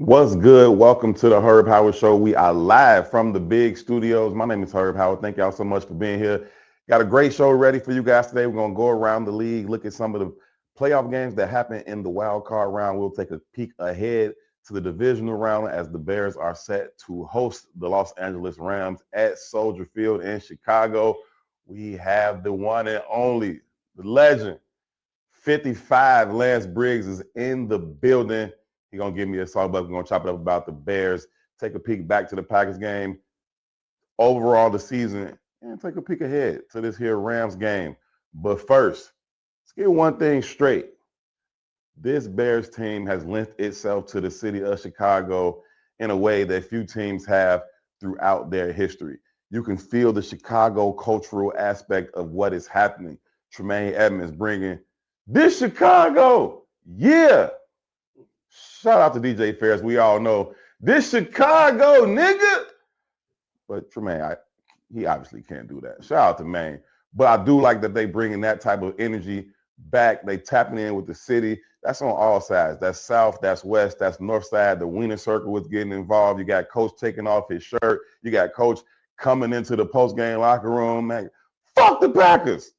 What's good? Welcome to the Herb Howard Show. We are live from the big studios. My name is Herb Howard. Thank y'all so much for being here. Got a great show ready for you guys today. We're going to go around the league, look at some of the playoff games that happen in the wild card round. We'll take a peek ahead to the divisional round as the Bears are set to host the Los Angeles Rams at Soldier Field in Chicago. We have the one and only, the legend, 55 Lance Briggs is in the building. He's going to give me a song, but we're going to chop it up about the Bears, take a peek back to the Packers game, overall the season, and take a peek ahead to this here Rams game. But first, let's get one thing straight. This Bears team has lent itself to the city of Chicago in a way that few teams have throughout their history. You can feel the Chicago cultural aspect of what is happening. Tremaine Edmonds bringing this Chicago, yeah. Shout out to DJ Ferris. We all know this Chicago, nigga. But Tremaine, he obviously can't do that. Shout out to Maine. But I do like that they bringing that type of energy back. They tapping in with the city. That's on all sides. That's south, that's west, that's north side. The Wiener Circle was getting involved. You got Coach taking off his shirt. You got Coach coming into the post-game locker room. Man, fuck the Packers.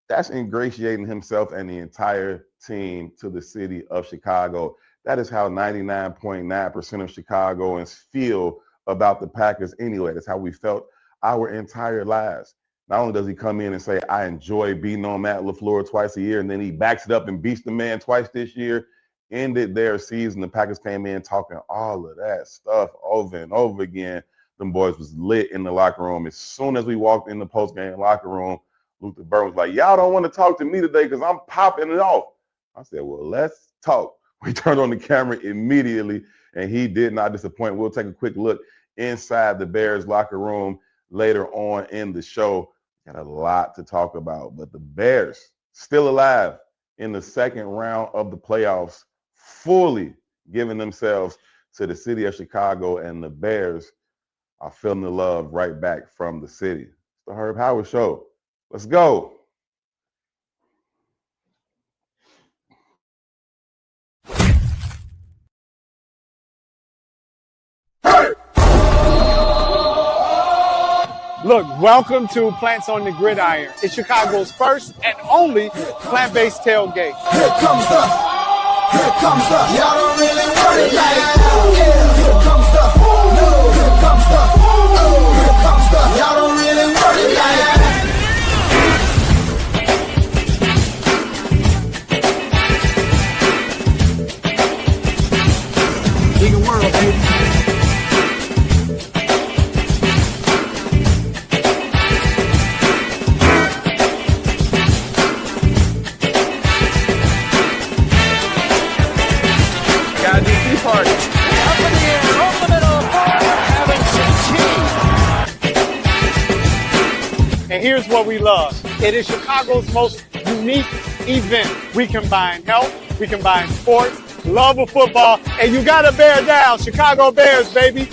That's ingratiating himself and the entire team to the city of Chicago. That is how 99.9% of Chicagoans feel about the Packers anyway. That's how we felt our entire lives. Not only does he come in and say, I enjoy beating on Matt LaFleur twice a year, and then he backs it up and beats the man twice this year, ended their season. The Packers came in talking all of that stuff over and over again. Them boys was lit in the locker room. As soon as we walked in the post-game locker room, Luther Burns was like, y'all don't want to talk to me today because I'm popping it off. I said, well, let's talk. We turned on the camera immediately, and he did not disappoint. We'll take a quick look inside the Bears locker room later on in the show. Got a lot to talk about, but the Bears still alive in the second round of the playoffs, fully giving themselves to the city of Chicago, and the Bears are feeling the love right back from the city. It's the Herb Howard Show. Let's go. Look, welcome to Plants on the Gridiron. It's Chicago's first and only plant-based tailgate. Here comes the, y'all don't really want it like yeah. Here comes the, no, here comes the, oh, here comes the, y'all don't really want it like Bigger world, baby. And here's what we love. It is Chicago's most unique event. We combine health, we combine sports, love of football, and you gotta bear down. Chicago Bears, baby.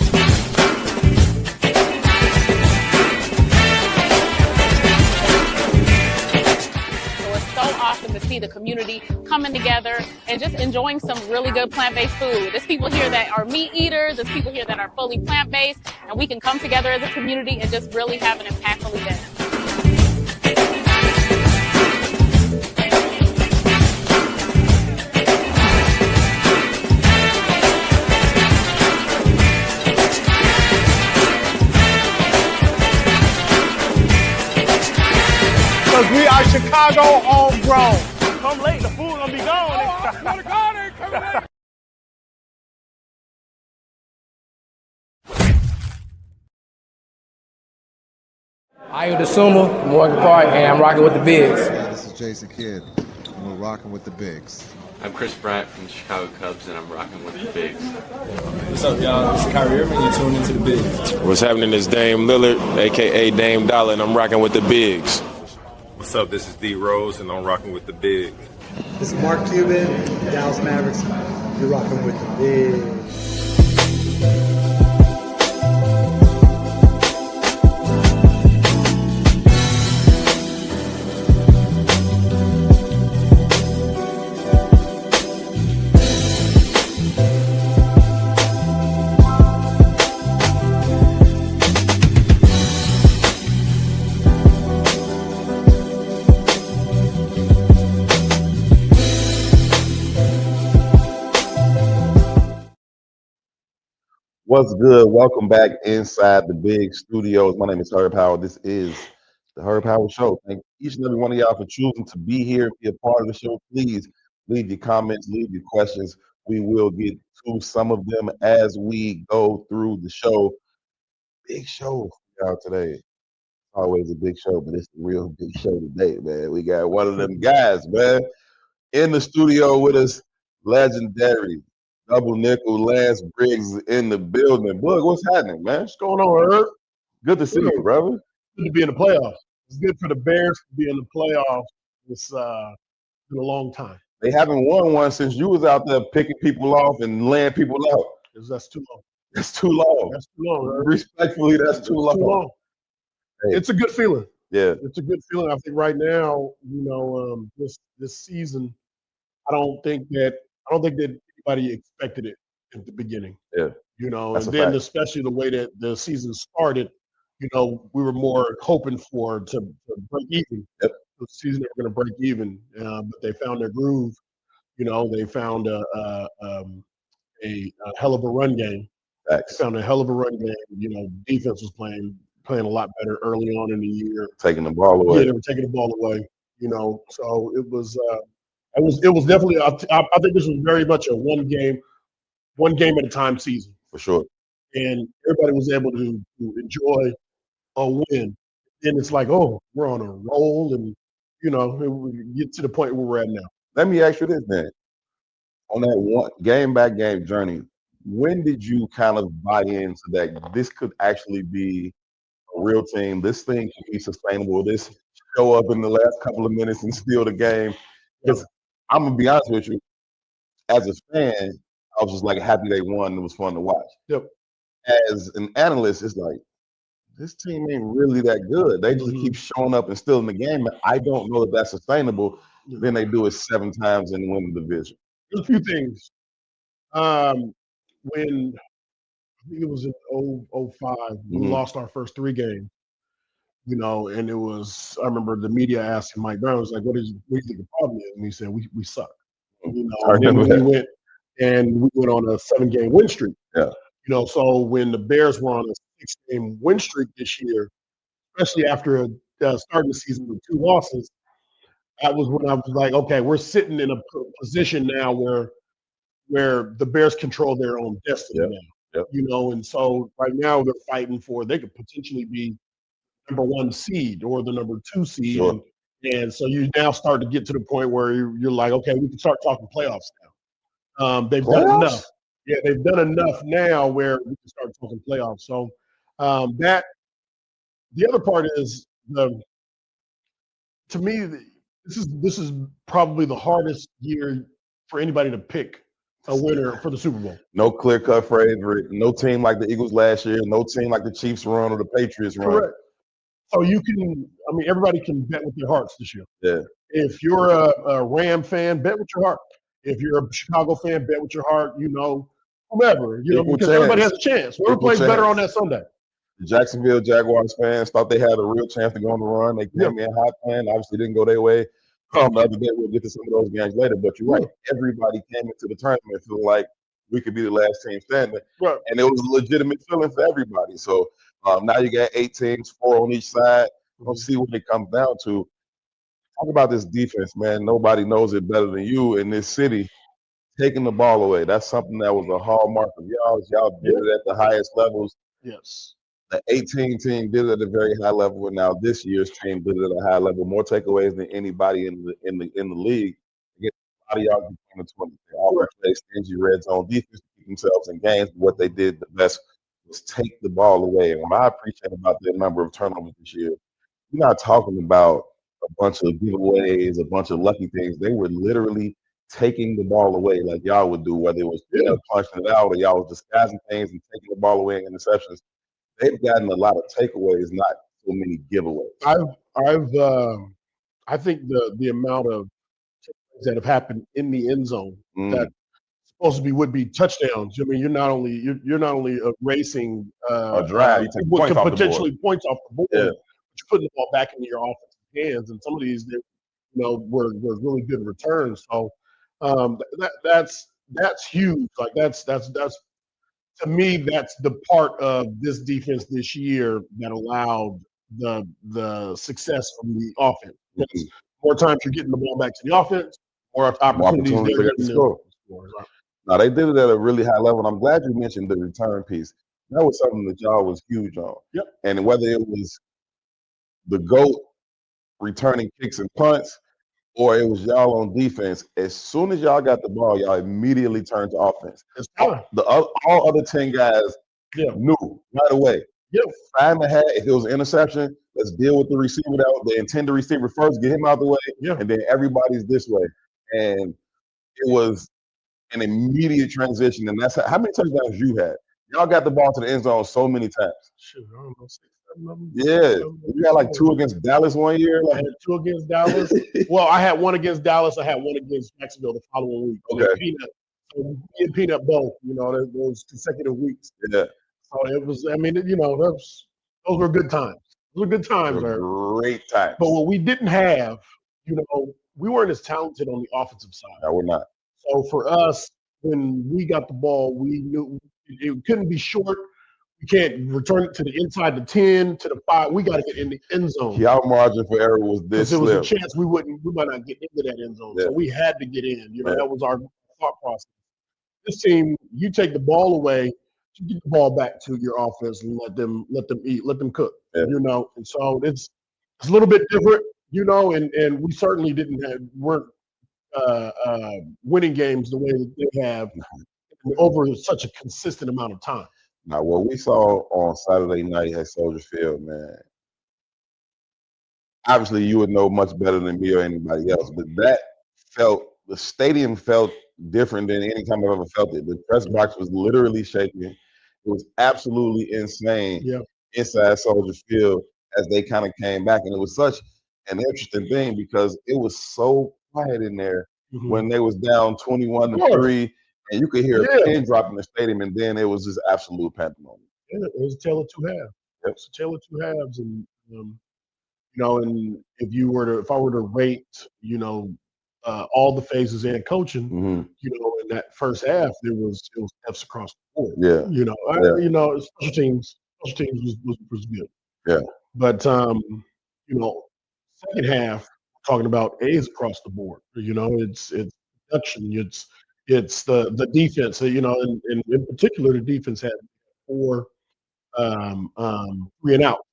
To see the community coming together and just enjoying some really good plant-based food. There's people here that are meat eaters, there's people here that are fully plant-based, and we can come together as a community and just really have an impactful event. Because we are Chicago homegrown. Come late, the food gonna be gone. Oh, I swear to God, ain't coming late. I am the Suma, Morgan Park, and I'm rocking with the Bigs. This is Jason Kidd, and we're rocking with the Bigs. I'm Chris Bryant from the Chicago Cubs, and I'm rocking with the Bigs. What's up, y'all? This is Kyrie Irving. You're tuning into the Bigs. What's happening is Dame Lillard, a.k.a. Dame Dollar, and I'm rocking with the Bigs. What's up? This is D Rose, and I'm rocking with the Bigs. This is Mark Cuban, Dallas Mavericks. You're rocking with the Bigs. What's good? Welcome back inside the big studios. My name is Herb Howard. This is the Herb Howard Show. Thank each and every one of y'all for choosing to be here, be a part of the show. Please leave your comments, leave your questions. We will get to some of them as we go through the show. Big show for y'all today. Always a big show, but it's the real big show today, man. We got one of them guys, man, in the studio with us, legendary double nickel Lance Briggs is in the building. Boog, what's happening, man? What's going on, Herb? Good to see you, brother. Good to be in the playoffs. It's good for the Bears to be in the playoffs. It's been a long time. They haven't won one since you was out there picking people off and laying people out. That's too long. That's too long. That's too long, Herb. Respectfully, that's too long. Hey. It's a good feeling. Yeah. It's a good feeling. I think right now, this season, I don't think that anybody expected it at the beginning. Yeah. That's and then fact. Especially the way that the season started, we were more hoping to break even. Yep. The season they were going to break even, but they found their groove. They found a hell of a run game. Facts. They found a hell of a run game. Defense was playing a lot better early on in the year. Taking the ball away. Yeah, they were taking the ball away. So it was definitely. I think this was very much a one game at a time season. For sure. And everybody was able to enjoy a win. And it's like, oh, we're on a roll, and we get to the point where we're at now. Let me ask you this, man. On that one game by game journey, when did you kind of buy into that this could actually be a real team? This thing can be sustainable. This show up in the last couple of minutes and steal the game. Because I'm gonna be honest with you, as a fan, I was just like happy they won. It was fun to watch. Yep. As an analyst, it's like this team ain't really that good. They just keep showing up and stealing the game. And I don't know if that's sustainable. Then they do it 7 times and win the division. There's a few things. When I think it was in 05, we lost our first 3 games. And it was, I remember the media asking Mike Brown, was like, what do you think the problem is? And he said, we suck. And then we went on a 7-game win streak. Yeah. So when the Bears were on a 6-game win streak this year, especially after starting the season with 2 losses, that was when I was like, okay, we're sitting in a position now where the Bears control their own destiny now. Yep. And so right now they're fighting they could potentially be number 1 seed or the number 2 seed. Sure. And so you now start to get to the point where you're like, okay, we can start talking playoffs now. They've done enough. Yeah, they've done enough now where we can start talking playoffs. So the other part is to me, this is probably the hardest year for anybody to pick a winner for the Super Bowl. No clear-cut favorite. No team like the Eagles last year. No team like the Chiefs run or the Patriots run. Correct. So everybody can bet with their hearts this year. Yeah. If you're a Ram fan, bet with your heart. If you're a Chicago fan, bet with your heart. Whomever. Because everybody has a chance. Whoever plays better on that Sunday. The Jacksonville Jaguars fans thought they had a real chance to go on the run. They came in hot playing. Obviously didn't go their way. The other day, we'll get to some of those games later. But you're right. Everybody came into the tournament feeling like we could be the last team standing. Right. And it was a legitimate feeling for everybody. So now you got 8 teams, 4 on each side. We'll see what it comes down to. Talk about this defense, man. Nobody knows it better than you in this city. Taking the ball away. That's something that was a hallmark of y'all. Y'all did it at the highest levels. Yes. The 18 team did it at a very high level, and now this year's team did it at a high level. More takeaways than anybody in the league. Again, a lot of y'all between the 20. They always play stingy red zone defense to keep themselves in games. But what they did the best was take the ball away. And what I appreciate about the number of turnovers this year, you're not talking about a bunch of giveaways, a bunch of lucky things. They were literally taking the ball away like y'all would do, whether it was punching it out or y'all was disguising things and taking the ball away in interceptions. They've gotten a lot of takeaways, not so many giveaways. I think the amount of that have happened in the end zone that supposed to would be touchdowns. I mean, you're not only erasing a drive, what could potentially points off the board, but you're putting the ball back into your offensive hands. And some of these, were really good returns. So that's huge. Like that's to me, that's the part of this defense this year that allowed the success from the offense. Because more times you're getting the ball back to the offense, more opportunities they they're got to getting score. Right. Now they did it at a really high level. And I'm glad you mentioned the return piece. That was something that y'all was huge on. Yep. And whether it was the GOAT returning kicks and punts, or it was y'all on defense, as soon as y'all got the ball, y'all immediately turned to offense. All other 10 guys knew right away. Find the hat. If it was an interception, let's deal with the receiver, the intended receiver first, get him out of the way, and then everybody's this way. And it was an immediate transition. And that's how many touchdowns you had? Y'all got the ball to the end zone so many times. Shoot, I don't know, 6, 7 of them. Yeah. You got like 2 against Dallas one year? I had 2 against Dallas. Well, I had 1 against Dallas. I had 1 against Jacksonville the following week. Okay. So me and Peanut both, those consecutive weeks. Yeah. So it was, those were good times. Those were good times. Great times. But what we didn't have, we weren't as talented on the offensive side. No, we're not. So for us, when we got the ball, we knew it couldn't be short. We can't return it to the inside the 10, to the 5. We got to get in the end zone. Y'all margin for error was this slim. There was slim. a chance we might not get into that end zone. Yeah. So we had to get in. That was our thought process. This team, you take the ball away, you get the ball back to your offense and let them eat, let them cook. Yeah. And so it's a little bit different, and we certainly weren't winning games the way that they have over such a consistent amount of time. Now, what we saw on Saturday night at Soldier Field, man, obviously you would know much better than me or anybody else, but the stadium felt different than any time I've ever felt it. The press box was literally shaking. It was absolutely insane inside Soldier Field as they kind of came back. And it was such an interesting thing because it was so quiet in there when they was down 21-3. And you could hear a pin drop in the stadium, and then it was just absolute pandemonium. Yeah, it was a tale of 2 halves. Yep. It's a tale of 2 halves, and and if I were to rate, all the phases and coaching, in that first half, it was F's across the board. Yeah. Special teams was good. Yeah. But second half, talking about A's across the board. It's production. It's the defense. And in particular, the defense had 4 3 and out.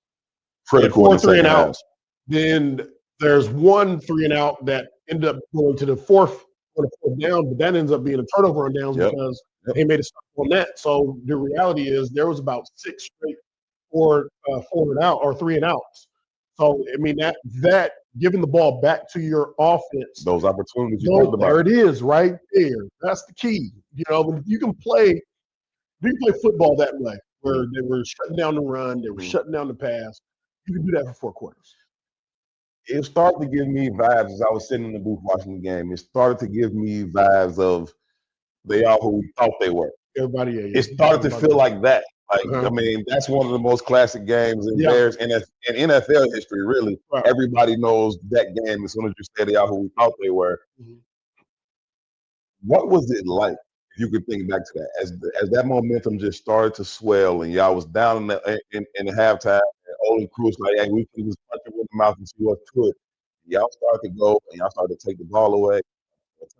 Critical 4 3 and outs. Then there's 1 3 and out that ended up going to the fourth down, but that ends up being a turnover on downs because they made a stop on that. So the reality is there was about 6 straight 4 and out or 3 and outs. So that giving the ball back to your offense, those opportunities you talked about. There it is, right there. That's the key. If you can play football that way, where they were shutting down the run, they were shutting down the pass, you can do that for 4 quarters. It started to give me vibes as I was sitting in the booth watching the game. It started to give me vibes of they are who we thought they were. Everybody, it started to feel like that. That's one of the most classic games in Bears in NFL history, really. Right. Everybody knows that game as soon as you say they are who we thought they were. What was it like, if you could think back to that, as that momentum just started to swell and y'all was down in the halftime, and Olin Cruz like, hey, we can just punch it with the mouth and see what's to it. Y'all started to go and y'all started to take the ball away,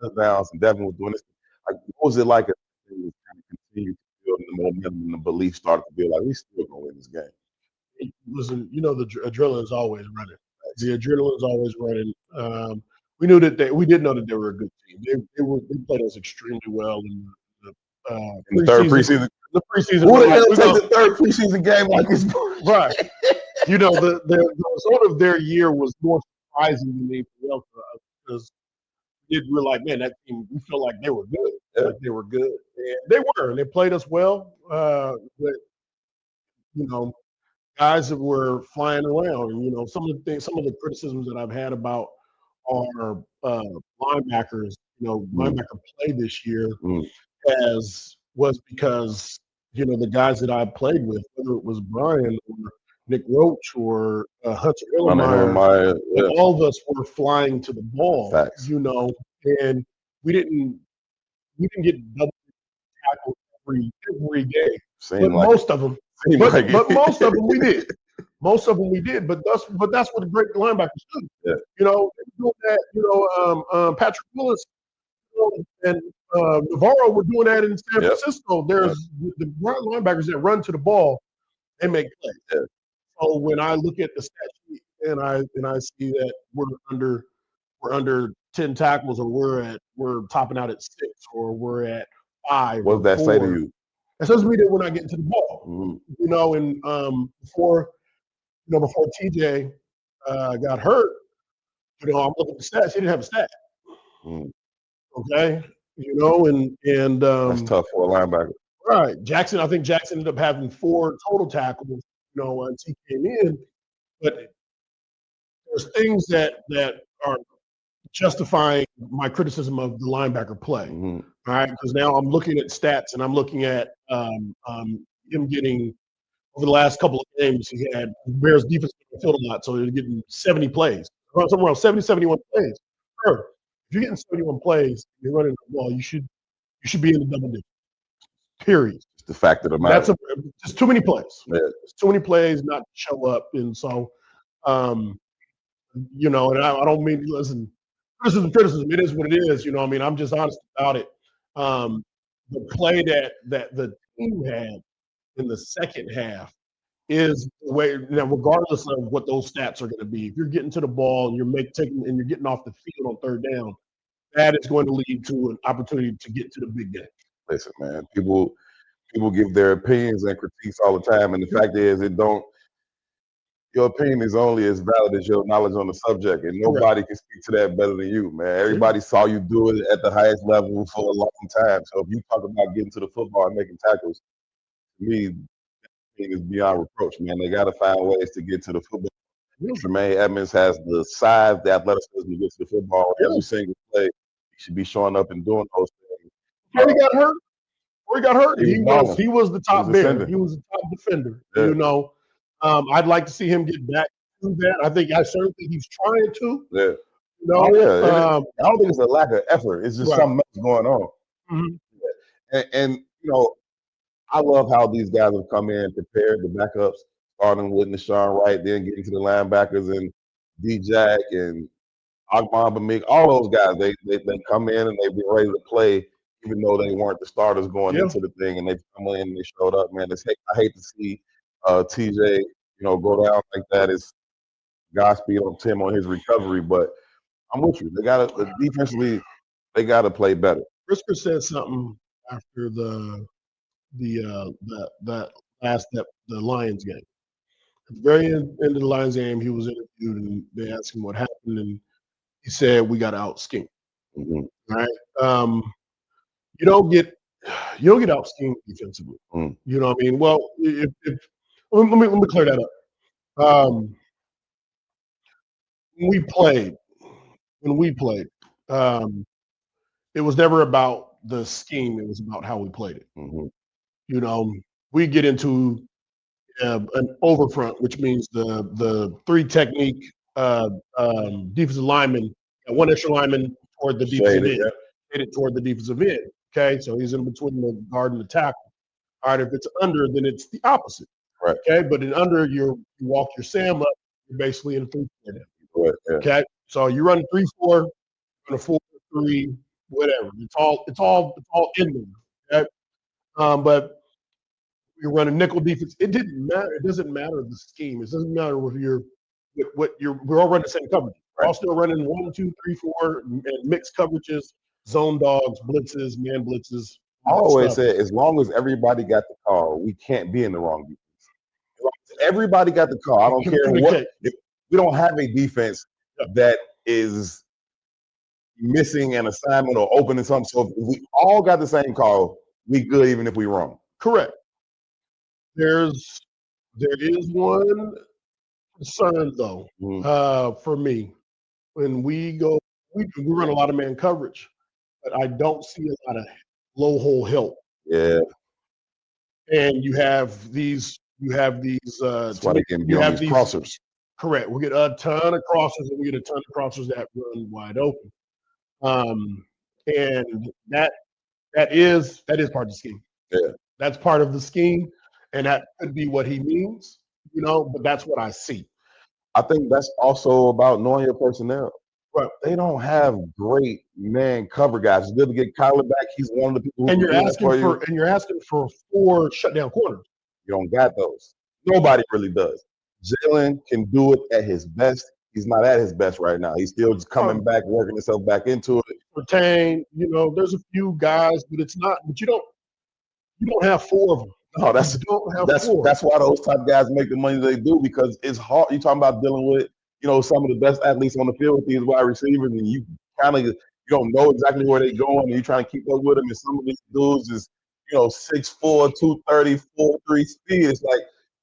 touchdowns, and Devin was doing this. Like, what was it like as it was kind of continued to build and the momentum and the belief started to build? Like, we still gonna win this game. Listen, the adrenaline is always running. The adrenaline is always running. We knew that we did know that they were a good team. They played us extremely well in the third preseason. The preseason. Who the hell take the third preseason game like this? Right. The sort of their year was more surprising than anything else for us because we were like, man, that team. We felt like they were good. Yeah. Like they were good, and they were. And they played us well. But guys that were flying around. And, some of the criticisms that I've had about our linebackers, linebacker play this year was because, the guys that I played with, whether it was Brian or Nick Roach or Hunter Ilmeyer, all of us were flying to the ball, Facts. and we didn't get double tackled every game. Seemed But like most of them, like but most of them we did. Most of them we did. But that's what the great linebackers do. Yeah. You know, doing that. Patrick Willis and Navarro were doing that in San Francisco. There's the linebackers that run to the ball and make plays. Yeah. So when I look at the stat sheet and I see that we're under 10 tackles, or we're topping out at 6, or we're at 5. What does that say to you? It says to me that we're not getting to the ball. Mm-hmm. You know, and before TJ got hurt, you know, I'm looking at the stats. He didn't have a stat. Okay, you know, and that's tough for a linebacker. Right, Jackson. I think Jackson ended up having 4 total tackles. You know, once he came in, but there's things that are justifying my criticism of the linebacker play. Mm-hmm. All right, because now I'm looking at stats and I'm looking at him getting, over the last couple of games, he had Bears defense on the field a lot, so they're getting 70 plays, somewhere around 70, 71 plays. Sure, if you're getting 71 plays, you're running the ball, you should be in the double digits. Period. It's the fact of the matter. That's just too many plays. Yeah. It's too many plays not to show up, and so, you know, and I don't mean, listen, criticism. It is what it is. You know, I mean, I'm just honest about it. The play that the team had in the second half is the way. Now, regardless of what those stats are going to be, if you're getting to the ball and you're getting off the field on third down, that is going to lead to an opportunity to get to the big game. Listen, man, people give their opinions and critiques all the time, and the fact is, your opinion is only as valid as your knowledge on the subject, and nobody can speak to that better than you, man. Everybody saw you do it at the highest level for a long time. So if you talk about getting to the football and making tackles, to me, that is beyond reproach, man. They got to find ways to get to the football. Tremaine Edmonds has the size, the athleticism to get to the football every single play. He should be showing up and doing those things. Before he got hurt, he was the top Bear. He was the top defender. Yeah. You know, I'd like to see him get back to that. I certainly think he's trying to. Yeah. You know? I don't think it's a lack of effort. It's just something else going on. Mm-hmm. Yeah. And you know, I love how these guys have come in prepared, the backups, starting with Nashawn Wright, then getting to the linebackers and D-Jack and Agban, all those guys. They come in and they've been ready to play, even though they weren't the starters going into the thing, and they come in and they showed up, man. I hate to see TJ, you know, go down like that. It's Godspeed on Tim on his recovery, but I'm with you. They got to defensively, they got to play better. Brisker said something after the Lions game. At the very end of the Lions game, he was interviewed and they asked him what happened, and he said, "We got out schemed." Mm-hmm. Right? You don't get out schemed defensively. Mm. You know what I mean? Well, let me clear that up. When we played, it was never about the scheme. It was about how we played it. Mm-hmm. You know, we get into an overfront, which means the 3 technique defensive lineman, one extra lineman toward the defensive end, hit it toward the defensive end. Okay, so he's in between the guard and the tackle. All right, if it's under, then it's the opposite. Right. Okay, but in under, you walk your Sam up. You're basically in a 3-4 down. Right, yeah. Okay, so you run 3-4, run a 4-3, whatever. It's all in there. Okay, but you're running nickel defense. It didn't matter. It doesn't matter the scheme. It doesn't matter we're all running the same coverage. We're all still running 1, 2, 3, 4 and mixed coverages, zone dogs, blitzes, man blitzes. I always say, as long as everybody got the call, we can't be in the wrong defense. Everybody got the call. I don't care what. If we don't have a defense that is missing an assignment or opening something. So if we all got the same call, we good even if we wrong. Correct. There is one concern though, for me. When we run a lot of man coverage, but I don't see a lot of low hole help. Yeah. And you have these. That's why they can be on these crossers. Correct. We get a ton of crossers, and we get a ton of crossers that run wide open. And that is part of the scheme. Yeah. That's part of the scheme, and that could be what he means, but that's what I see. I think that's also about knowing your personnel. Right. They don't have great man cover guys. It's good to get Kyler back. He's one of the people who And can you're do that for you. asking for 4 shutdown corners. You don't got those. Nobody really does. Jalen can do it at his best. He's not at his best right now. He's still just coming back, working himself back into it. Retain, there's a few guys, but it's not. But you don't have 4 of them. No, that's why those type of guys make the money they do, because it's hard. You're talking about dealing with some of the best athletes on the field with these wide receivers, and you kind of you don't know exactly where they're going, and you're trying to keep up with them. And some of these dudes is 6'4", 230, 4.3 speed. It's like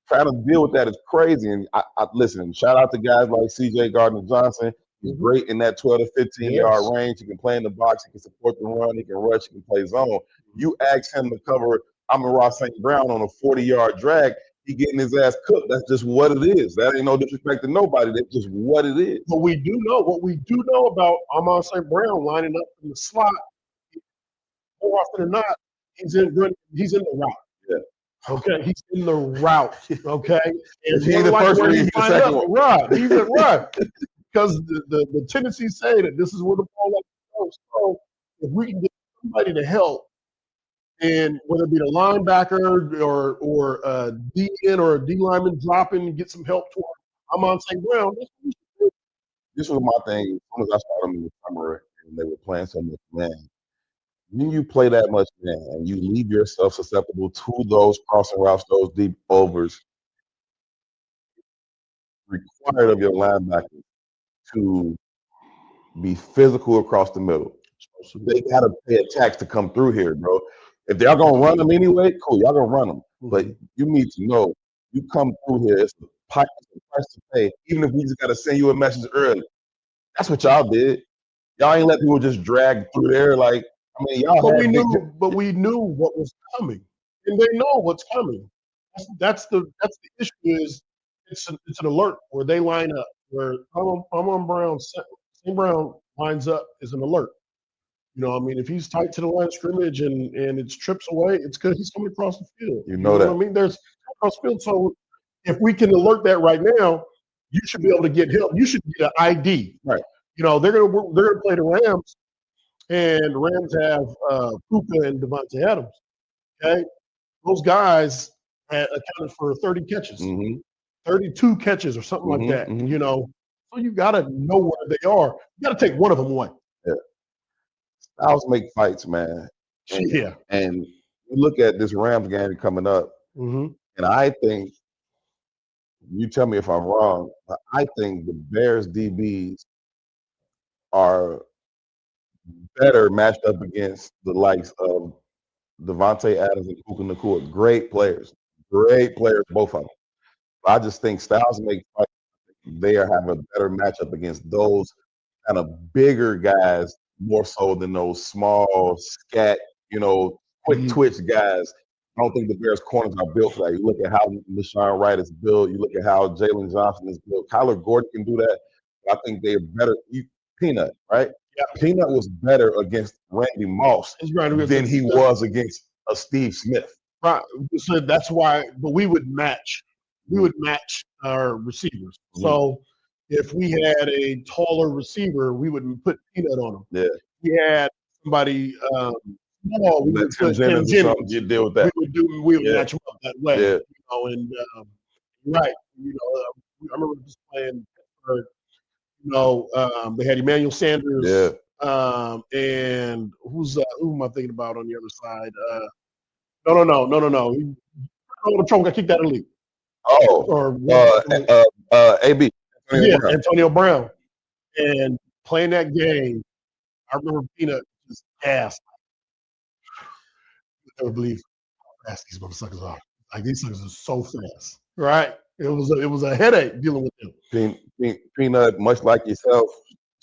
trying to deal with that is crazy. And I listen. Shout out to guys like C.J. Gardner-Johnson. He's great in that 12 to 15-yard range. He can play in the box. He can support the run. He can rush. He can play zone. You ask him to cover Amon-Ra St. Brown on a 40-yard drag, he getting his ass cooked. That's just what it is. That ain't no disrespect to nobody. That's just what it is. But what we do know about Amon St. Brown lining up in the slot, more often than not, he's in the route. Yeah. Okay, he's in the route. Okay, and he the first one, he's the second one. Right, he's in right. Because the tendencies say that this is where the ball goes. So if we can get somebody to help, and whether it be the linebacker or a DN or a D lineman dropping and get some help for Amon St. Brown, that's what we should do. This was my thing. As soon as I started them in the summer and they were playing so much man, when you play that much man and you leave yourself susceptible to those crossing routes, those deep overs, required of your linebackers to be physical across the middle. So they got to pay a tax to come through here, bro. If y'all gonna run them anyway, cool, y'all gonna run them. But you need to know you come through here, it's a price to pay. Even if we just gotta send you a message early, that's what y'all did. Y'all ain't let people just drag through there. Like, I mean, y'all. But we knew what was coming, and they know what's coming. That's the issue. Is it's an alert where they line up. Where Amon Brown, St. Brown lines up is an alert. If he's tight to the line of scrimmage and it's trips away, it's because he's coming across the field. You know that. What I mean? There's across the field. So if we can alert that right now, you should be able to get help. You should get an ID. Right. They're gonna play the Rams, and the Rams have Puka and Devontae Adams. Okay, those guys accounted for 30 catches, 32 catches, or something like that. So you gotta know where they are. You gotta take one of them away. Yeah. Styles make fights, man. And you look at this Rams game coming up, and I think, you tell me if I'm wrong, but I think the Bears DBs are better matched up against the likes of Devontae Adams and Puka Nacua. Great players, both of them. But I just think Styles make fights. They have a better matchup against those kind of bigger guys more so than those small, scat, quick twitch guys. I don't think the Bears corners are built for that. You look at how LaShawn Wright is built. You look at how Jalen Johnson is built. Kyler Gordon can do that. I think they're better. Peanut, right? Yeah. Peanut was better against Randy Moss than he was against a Steve Smith. Right. So that's why. But we would match. We would match our receivers. So if we had a taller receiver, we would put Peanut on him. Yeah. We had somebody small, we would put Tim Jennings. You deal with that. We would match him up that way. Yeah. Right. I remember just playing Pittsburgh. They had Emmanuel Sanders. Yeah. And who am I thinking about on the other side? No. The Trump got kicked out of the league. AB. Antonio Brown. And playing that game, I remember Peanut just gassed. I never believe how fast these motherfuckers are. Like, these suckers are so fast. Right? It was a headache dealing with them. Peanut, much like yourself,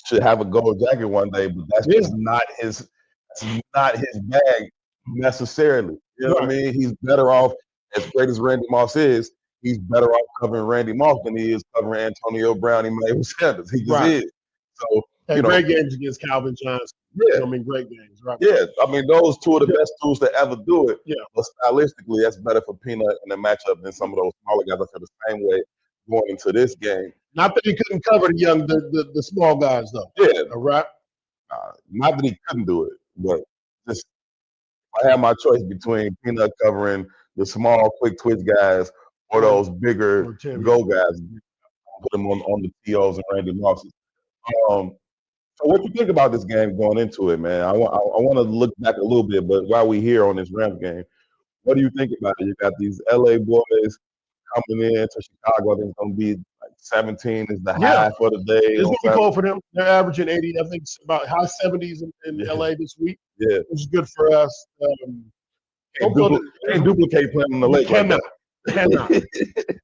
should have a gold jacket one day, but that's just not his bag necessarily. You know what I mean? He's better off, as great as Randy Moss is, he's better off covering Randy Moss than he is covering Antonio Brown and Emmanuel Sanders. He just is. So great games against Calvin Johnson. Yeah. I mean, great games, right? Yeah, I mean, those two are the best tools to ever do it. Yeah. But stylistically, that's better for Peanut in the matchup than some of those smaller guys. I feel the same way going into this game. Not that he couldn't cover the small guys, though. Yeah. All right. Not that he couldn't do it, but just if I had my choice between Peanut covering the small, quick twitch guys or those bigger go guys, put them on the TOs and Randy Mosses. So what you think about this game going into it, man? I want to look back a little bit, but while we're here on this Rams game, what do you think about it? You got these LA boys coming in to Chicago. I think it's going to be like 17 is the high for the day. It's going to be cold for them. They're averaging 80. I think it's about high 70s in LA this week. Yeah. Which is good for us. Can't duplicate playing on the lake. Cannot. It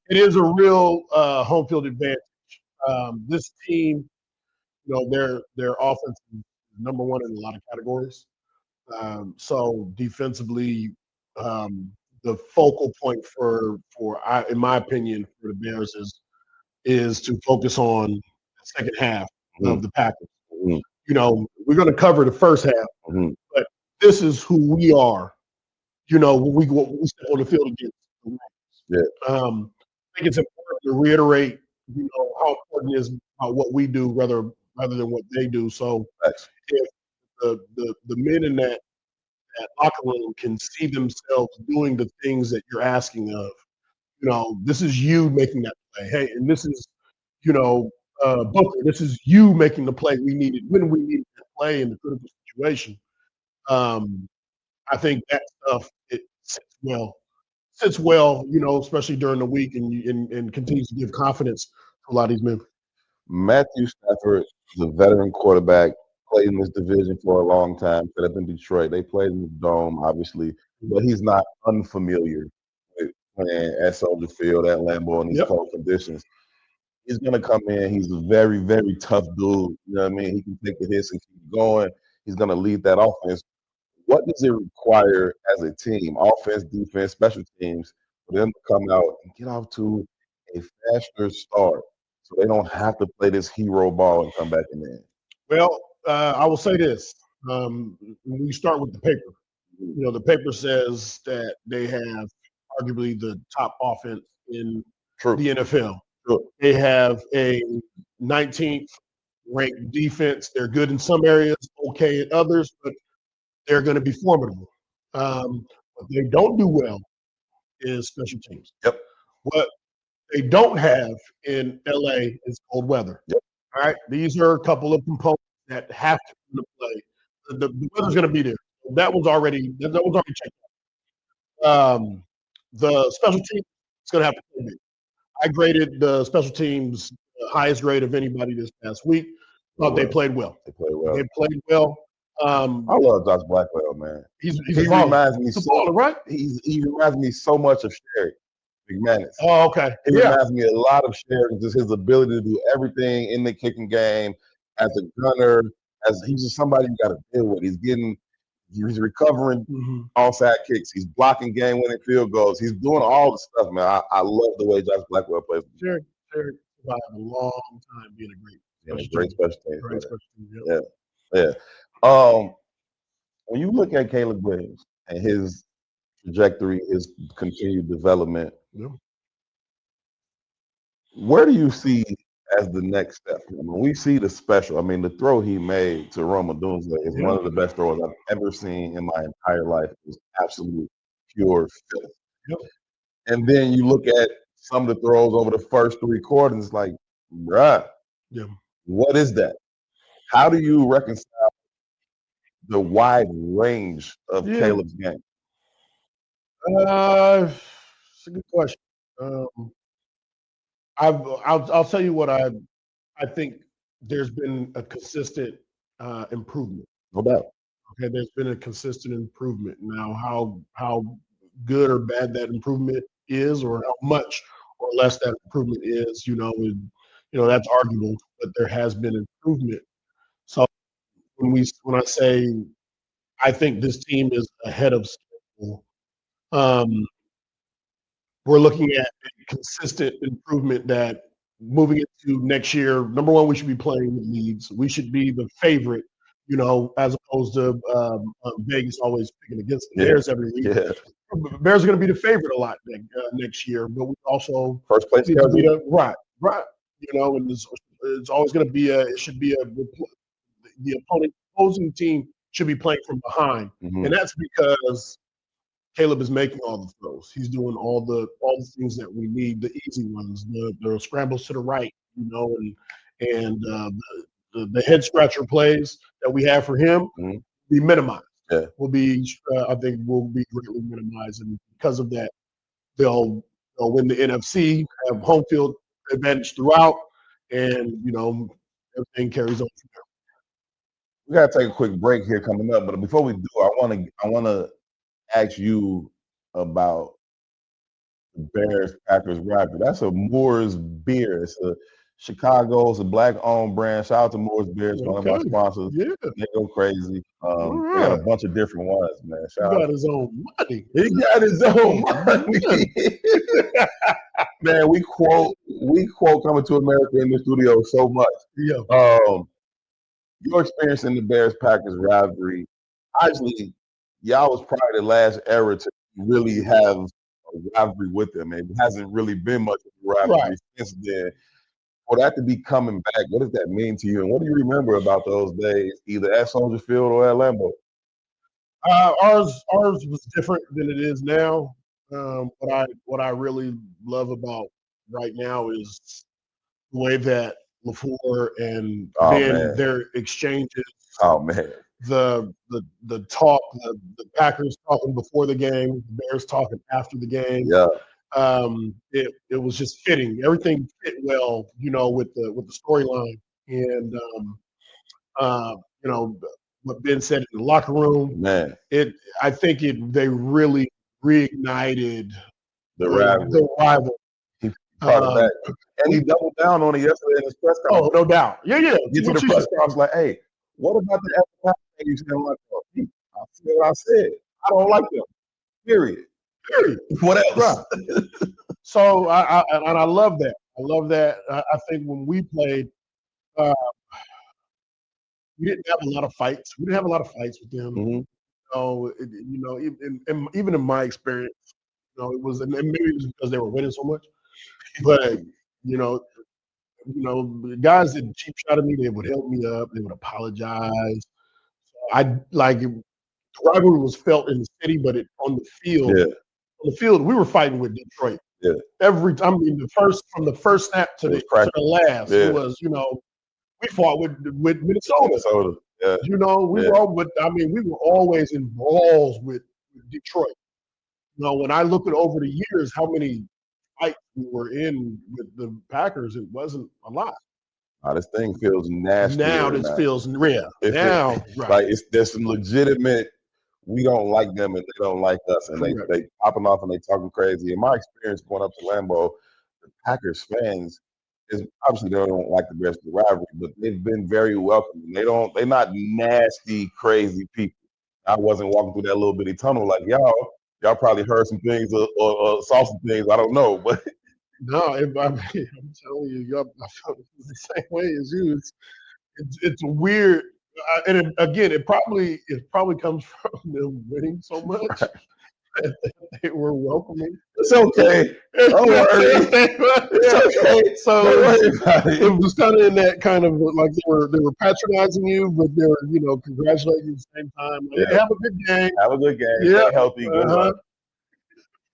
is a real home field advantage. This team, their offense is number one in a lot of categories. So defensively, the focal point for in my opinion, for the Bears is to focus on the second half of the Packers. We're going to cover the first half, but this is who we are. When we step on the field against the Rams. Yeah. I think it's important to reiterate, how important it is about what we do rather than what they do. So if the men in that locker room can see themselves doing the things that you're asking of, this is you making that play. Hey, and this is, Booker, this is you making the play we needed when we needed that play in the critical situation. I think that stuff it sits well, especially during the week, and continues to give confidence to a lot of these men. Matthew Stafford is a veteran quarterback, played in this division for a long time, set up in Detroit. They played in the Dome, obviously, but he's not unfamiliar with playing at Soldier Field, at Lambeau in these cold conditions. He's going to come in. He's a very, very tough dude. You know what I mean? He can take the hits and keep going. He's going to lead that offense. What does it require as a team, offense, defense, special teams, for them to come out and get off to a faster start so they don't have to play this hero ball and come back in there? Well, I will say this. We start with the paper. The paper says that they have arguably the top offense in the NFL. They have a 19th ranked defense. They're good in some areas, okay in others, but they're going to be formidable. What they don't do well is special teams. Yep. What they don't have in LA is cold weather. Yep. All right. These are a couple of components that have to come into play. The weather's going to be there. That was already checked out. The special team is going to have to play big. I graded the special teams highest grade of anybody this past week. Thought they played well. They played well. I love Josh Blackwell, man. He reminds me right? He reminds me so much of Sherry McManus. Oh, okay. He reminds me a lot of Sherry, just his ability to do everything in the kicking game as a gunner. He's just somebody you got to deal with. He's recovering onside kicks. He's blocking game-winning field goals. He's doing all the stuff, man. I love the way Josh Blackwell plays. Sherry survived a long time being a great special team. Great special team. Yeah. When you look at Caleb Williams and his trajectory, his continued development, where do you see as the next step? When we see the special, the throw he made to Roma Dunze is one of the best throws I've ever seen in my entire life. It was absolute pure filth. And then you look at some of the throws over the first three quarters, it's like, bruh, what is that? How do you reconcile the wide range of Caleb's game? It's a good question. I'll tell you what I think. There's been a consistent improvement. No doubt. Okay, there's been a consistent improvement. Now, how good or bad that improvement is, or how much or less that improvement is, that's arguable. But there has been improvement. So when I say I think this team is ahead of schedule, we're looking at a consistent improvement that moving into next year, number one, we should be playing the leads. We should be the favorite you know, as opposed to Vegas always picking against the Yeah. Bears every week. Yeah. Bears are going to be the favorite a lot next year, but we also First place need to be schedule. right. You know, and it's always going to be it should be the opposing team should be playing from behind, Mhm. and that's because Caleb is making all the throws. He's doing all the things that we need, the easy ones, the scrambles to the right, you know, and the head scratcher plays that we have for him be minimized. Yeah. Will be I think will be greatly minimized, and because of that, they'll win the NFC, have home field advantage throughout, and you know everything carries on from there. We gotta take a quick break here coming up, but before we do, I wanna ask you about the Bears Packers rivalry. That's a Moore's beer. It's a Chicago, it's a black-owned brand. Shout out to Moore's Beers, one of our Okay. sponsors. Yeah. They go crazy. They got a Alright. bunch of different ones, man. He Shout out. got his own money. He got his own money. Man, we quote Coming to America in the studio so much. Yeah. Your experience in the Bears Packers rivalry, actually, y'all was probably the last era to really have a rivalry with them. It hasn't really been much of a rivalry since then. For that to be coming back, what does that mean to you? And what do you remember about those days, either at Soldier Field or at Lambeau? Ours was different than it is now. What I really love about right now is the way that LaFleur and Ben, their exchanges. Oh man. The talk, the Packers talking before the game, the Bears talking after the game. Yeah. It was just fitting. Everything fit well, you know, with the storyline. And you know, what Ben said in the locker room. Man. I think they really reignited the rivalry. He brought it back. And he doubled down on it yesterday in his press conference. Oh, no doubt. Yeah. Get to the press conference like, hey, what about the other thing you said? I'm like, I said what I said. I don't like them. Period. What else? Right. So I love that. I love that. I think when we played, we didn't have a lot of fights. We didn't have a lot of fights with them. Mm-hmm. So, you know, even in my experience, you know, it was, and maybe it was because they were winning so much. But you know, the guys that cheap shot at me, they would help me up. They would apologize. I like the rivalry was felt in the city, but on the field. Yeah. On the field, we were fighting with Detroit. Yeah. Every time, from the first snap to the last, it was, you know, we fought with Minnesota. Yeah. You know, we were always in brawls with Detroit. You know, when I look at over the years how many fights we were in with the Packers, it wasn't a lot. This thing feels nasty. Now this feels real. There's some legitimate. We don't like them and they don't like us, and they popping off and they talking crazy. In my experience going up to Lambeau, the Packers fans is obviously they don't like the rest of the rivalry, but they've been very welcoming. They're not nasty, crazy people. I wasn't walking through that little bitty tunnel like y'all probably heard some things or saw some things. I don't know, but no, I'm telling you, I felt the same way as you. It's weird. And it probably comes from them winning so much that they were welcoming. It's okay. Don't worry. It's okay. So it was kind of in that kind of like they were patronizing you, but they were, you know, congratulating you at the same time. Like, hey, have a good game. Have a good game. Yeah. Stay healthy. Good luck.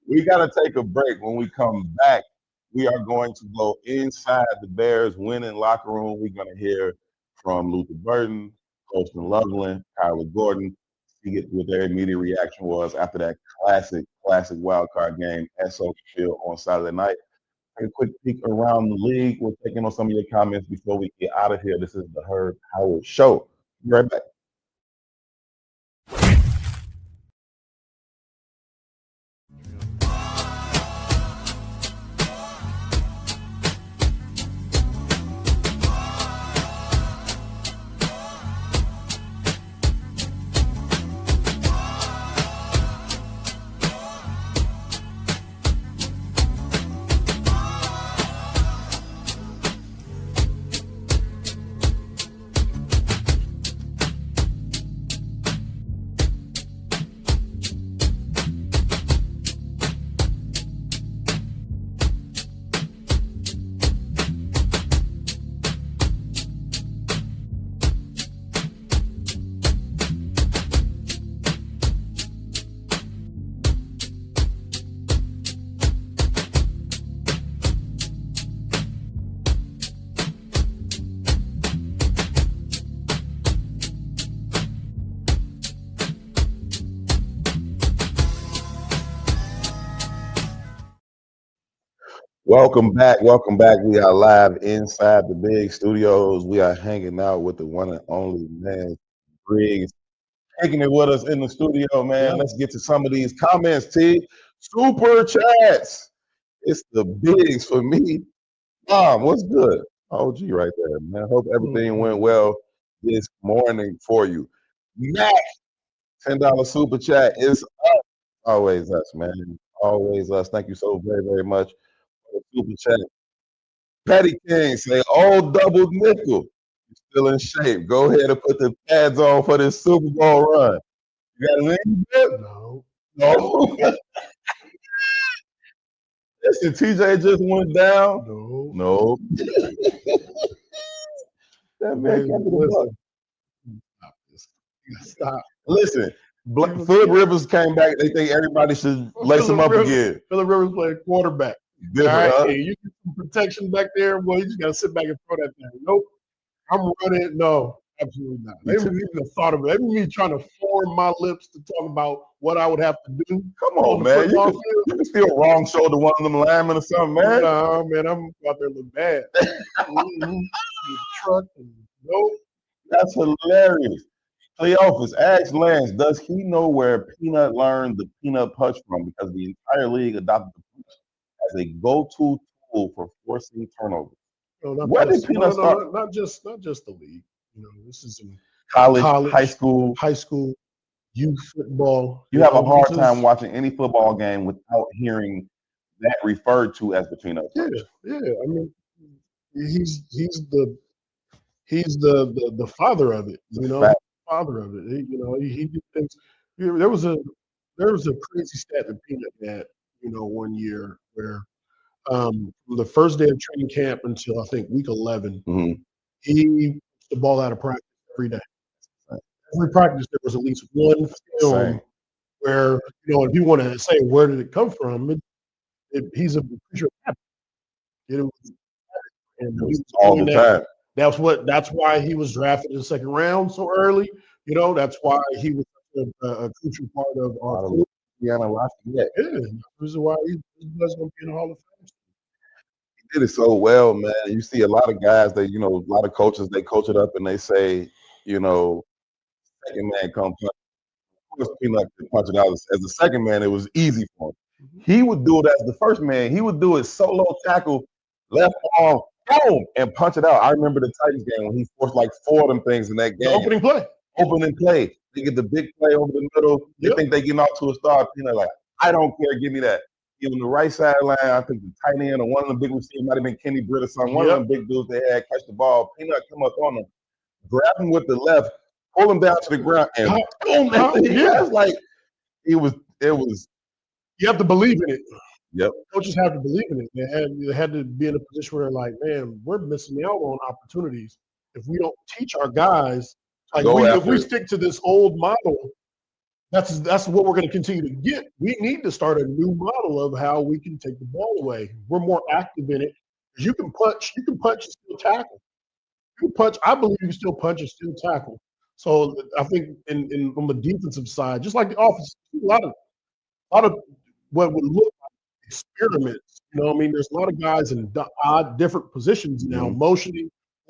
We got to take a break. When we come back, we are going to go inside the Bears winning locker room. We're going to hear from Luther Burden, Colston Loveland, Kyler Gordon, see what their immediate reaction was after that classic wild card game at Soldier Field on Saturday night. Take a quick peek around the league. We're taking on some of your comments before we get out of here. This is the Herb Howard Show. Be right back. Welcome back. Welcome back. We are live inside the big studios. We are hanging out with the one and only Lance Briggs. Taking it with us in the studio, man. Let's get to some of these comments, T. Super chats. It's the bigs for me. Mom, what's good? OG right there, man. Hope everything went well this morning for you. Mac, $10 super chat is up. Always us, man. Always us. Thank you so very, very much for the super chat. Petty King say, "Oh, double nickel. You're still in shape. Go ahead and put the pads on for this Super Bowl run. You got anything good?" No. No. Listen, TJ just went down. No. That man kept it a buck. Stop this. Stop. Listen, Phillip Rivers came back. They think everybody should lace him up again. Phillip Rivers played quarterback. Different, all right, huh? hey, you get some protection back there. Well, you just got to sit back and throw that thing. Nope. I'm running. No, absolutely not. They haven't even thought of it. Even me trying to form my lips to talk about what I would have to do. Come on, man. You can still wrong shoulder one of them linemen or something, man. Nah, man, I'm out there look bad. Truck and nope. That's hilarious. Cleophas, ask Lance, does he know where Peanut learned the peanut punch from? Because the entire league adopted the punch as a go-to tool for forcing turnovers. No, Where did Peanut start? Not just the league. You know, this is in College, high school, youth football. You have a hard time watching any football game without hearing that referred to as the peanut punch. Yeah. I mean, he's the father of it. You know, father of it. He did things. There was a crazy stat that Peanut had. One year where from the first day of training camp until I think week 11, he pushed the ball out of practice every day. Every practice there was at least one film where, if you want to say where did it come from, he's a creature of habit. It was all the time. That's why he was drafted in the second round so early. That's why he was a crucial part of our team. Yeah, the reason why he's going to be in the Hall of Fame. He did it so well, man. You see a lot of guys that, a lot of coaches, they coach it up and they say, second man come punch. Of course, Peanut could punch it out as the second man. It was easy for him. He would do it as the first man. He would do it solo tackle, left arm, boom, and punch it out. I remember the Titans game when he forced like 4 of them things in that game. Opening play. They get the big play over the middle. They think they getting off to a start. Peanut like, I don't care. Give me that. On the right sideline, I think the tight end or one of the big receivers might have been Kenny Britt or something. One of them big dudes they had catch the ball. Peanut come up on him, grab him with the left, pull him down to the ground, and boom! It's like it was. You have to believe in it. Yep. Coaches have to believe in it. They had to be in a position where, like, man, we're missing out on opportunities if we don't teach our guys. Like, if we stick to this old model, that's what we're going to continue to get. We need to start a new model of how we can take the ball away. We're more active in it. You can punch and still tackle. You can punch. I believe you can still punch and still tackle. So I think in on the defensive side, just like the offense, a lot of what would look like experiments. There's a lot of guys in odd different positions now,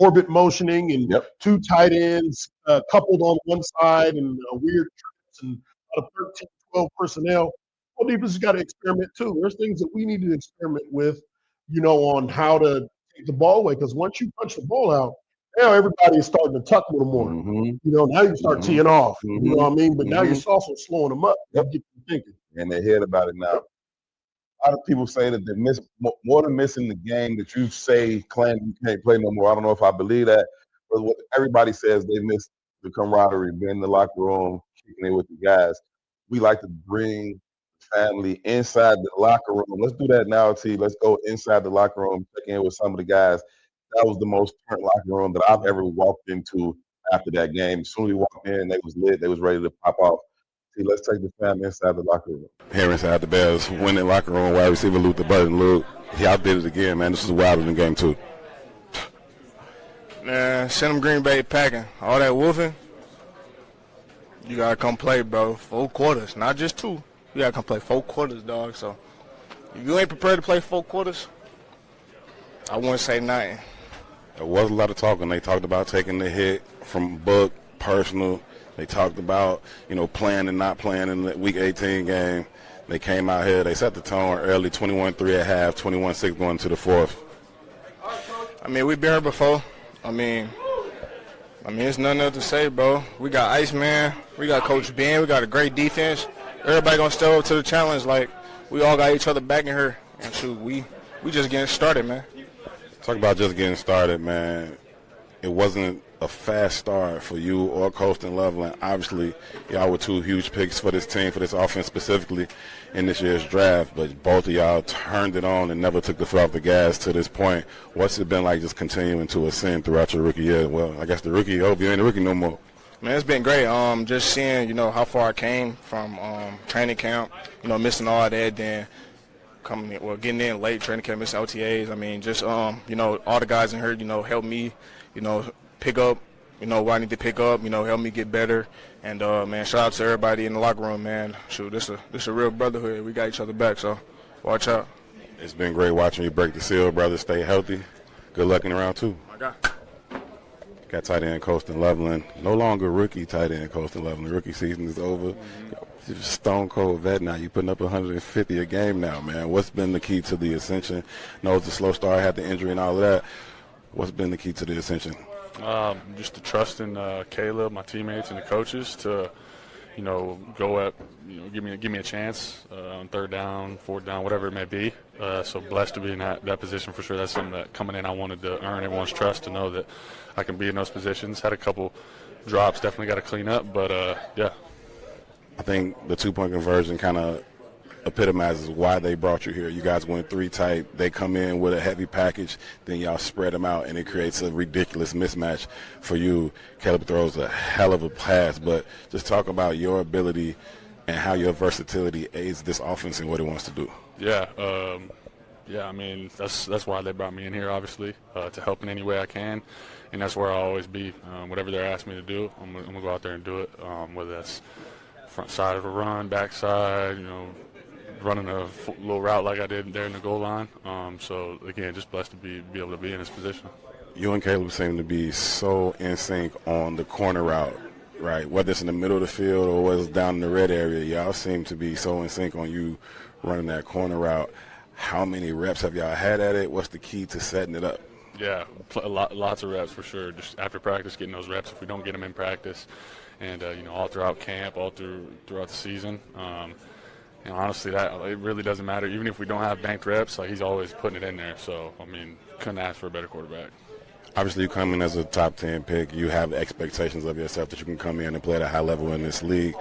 orbit motioning, and 2 tight ends coupled on one side, and weird trips, and a 13, 12 personnel. Well, defense has got to experiment too. There's things that we need to experiment with, on how to take the ball away. Because once you punch the ball out, now everybody is starting to tuck a little more. Now you start teeing off. You know what I mean? But now you're also slowing them up. Get them thinking. And they heard about it now. A lot of people say that they miss more than missing the game that you claim you can't play no more. I don't know if I believe that, but what everybody says, they miss the camaraderie, being in the locker room, kicking it with the guys. We like to bring family inside the locker room. Let's do that now, T. Let's go inside the locker room, check in with some of the guys. That was the most current locker room that I've ever walked into after that game. As soon as we walked in, they was lit. They was ready to pop off. See, let's take the family inside the locker room. Here inside the Bears, winning locker room, wide receiver Luther Burton. Look, he outdid it again, man. This is wild in the game, too. Man, send them Green Bay packing. All that woofing, you got to come play, bro. 4 quarters, not just 2. You got to come play 4 quarters, dog. So if you ain't prepared to play 4 quarters, I wouldn't say nothing. There was a lot of talking. They talked about taking the hit from Book, personal. They talked about, playing and not playing in the Week 18 game. They came out here. They set the tone early, 21-3 at half, 21-6 going to the fourth. I mean, we've been here before. I mean, it's nothing else to say, bro. We got Iceman. We got Coach Ben. We got a great defense. Everybody going to step up to the challenge. Like, we all got each other back in here. And, shoot, we just getting started, man. Talk about just getting started, man. It wasn't a fast start for you or Colston Loveland. Obviously, y'all were two huge picks for this team, for this offense specifically in this year's draft, but both of y'all turned it on and never took the foot off the gas to this point. What's it been like just continuing to ascend throughout your rookie year? Well, I guess the rookie, I hope you ain't a rookie no more. Man, it's been great. Just seeing, how far I came from training camp, missing all that, then getting in late training camp, missing OTAs. I mean, just, all the guys in here, helped me, pick up, what I need to pick up, help me get better. And, man, shout out to everybody in the locker room, man. Shoot, this a real brotherhood. We got each other back, so watch out. It's been great watching you break the seal, brother. Stay healthy. Good luck in round 2. My God. Got tight end Colston Loveland. No longer rookie tight end Colston Loveland. Rookie season is over. You're a stone cold vet now. You're putting up 150 a game now, man. What's been the key to the ascension? No, it's a slow start, had the injury and all of that. What's been the key to the ascension? Just the trust in Caleb, my teammates, and the coaches to, go at, give me a chance on 3rd down, 4th down, whatever it may be. So blessed to be in that position for sure. That's something that coming in I wanted to earn everyone's trust to know that I can be in those positions. Had a couple drops, definitely got to clean up, but yeah. I think the 2-point conversion kind of epitomizes why they brought you here. You guys went 3 tight. They come in with a heavy package. Then y'all spread them out, and it creates a ridiculous mismatch for you. Caleb throws a hell of a pass, but just talk about your ability and how your versatility aids this offense and what it wants to do. Yeah. I mean, that's why they brought me in here, obviously, to help in any way I can, and that's where I'll always be. Whatever they're asking me to do, I'm going to go out there and do it, whether that's front side of a run, back side, running a little route like I did there in the goal line. So, again, just blessed to be able to be in this position. You and Caleb seem to be so in sync on the corner route, right? Whether it's in the middle of the field or whether it's down in the red area, y'all seem to be so in sync on you running that corner route. How many reps have y'all had at it? What's the key to setting it up? Yeah, lots of reps for sure. Just after practice, getting those reps if we don't get them in practice. And, all throughout camp, all throughout the season. And honestly, it really doesn't matter. Even if we don't have banked reps, he's always putting it in there. So, I mean, couldn't ask for a better quarterback. Obviously, you come in as a top 10 pick. You have expectations of yourself that you can come in and play at a high level in this league.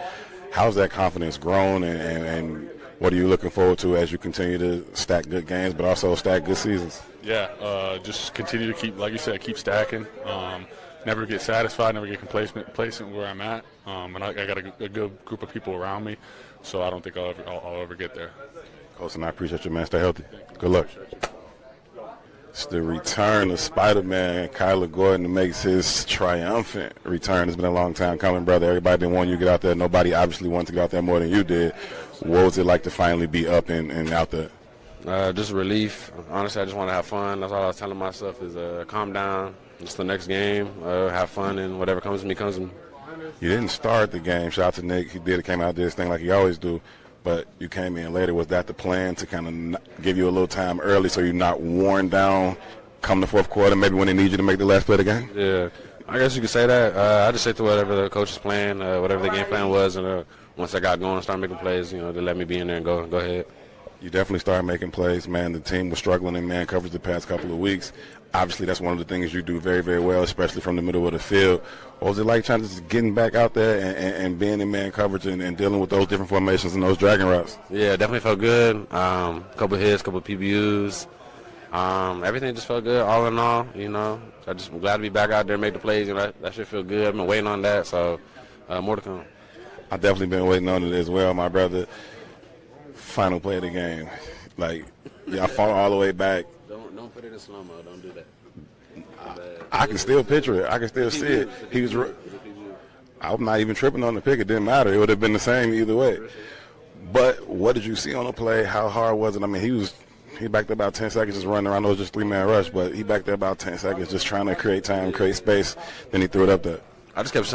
How's that confidence grown, and what are you looking forward to as you continue to stack good games but also stack good seasons? Yeah, just continue to keep, like you said, keep stacking. Never get satisfied, never get complacent where I'm at. And I got a good group of people around me, so I don't think I'll ever get there. Colston, I appreciate you, man. Stay healthy. Good luck. It's the return of Spider-Man, Kyler Gordon, makes his triumphant return. It's been a long time coming, brother. Everybody been wanting you to get out there. Nobody obviously wanted to get out there more than you did. What was it like to finally be up and out there? Just relief. Honestly, I just want to have fun. That's all I was telling myself is calm down. It's the next game. Have fun, and whatever comes to me, comes to me. You didn't start the game. Shout out to Nick. He came out, did his thing like he always do. But you came in later. Was that the plan to kind of give you a little time early so you're not worn down come the fourth quarter, maybe when they need you to make the last play of the game? Yeah, I guess you could say that. I just stick to whatever the coach is playing, whatever the game plan was. And once I got going and started making plays, they let me be in there and go ahead. You definitely started making plays, man. The team was struggling in man coverage the past couple of weeks. Obviously, that's one of the things you do very, very well, especially from the middle of the field. What was it like trying to just getting back out there and being in man coverage and dealing with those different formations and those dragging routes? Yeah, definitely felt good. Couple of hits, couple of PBUs. Everything just felt good, all in all, I'm just glad to be back out there and make the plays. That should feel good. I've been waiting on that, so more to come. I've definitely been waiting on it as well, my brother. Final play of the game. Y'all fought all the way back. Don't put it in slow-mo. Don't do that. I can still picture it. I can still see it. He was. I'm not even tripping on the pick. It didn't matter. It would have been the same either way. But what did you see on the play? How hard was it? I mean, he he back there about 10 seconds just running around. It was just 3-man rush, but he back there about 10 seconds just trying to create time, create space. Then he threw it up there. I just kept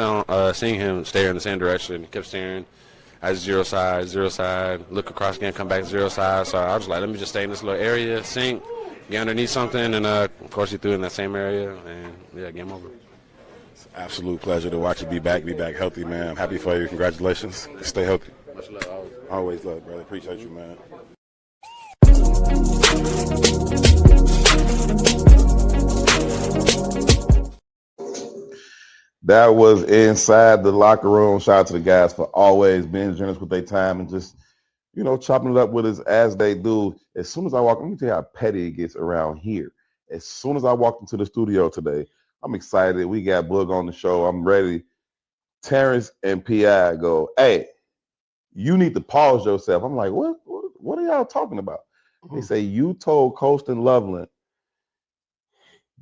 seeing him stare in the same direction. He kept staring at zero side, look across again, come back zero side. So I was like, let me just stay in this little area, sink, get underneath something, and of course he threw it in that same area, and yeah, game over. It's an absolute pleasure to watch you be back healthy, man. I'm happy for you. Congratulations. Stay healthy. Much love. Always love, brother. Appreciate you, man. That was inside the locker room. Shout out to the guys for always being generous with their time and just, chopping it up with us as they do. As soon as I walk, let me tell you how petty it gets around here. As soon as I walked into the studio today, I'm excited. We got Boog on the show. I'm ready. Terrence and P.I. go, hey, you need to pause yourself. I'm like, what are y'all talking about? They say, you told Colston Loveland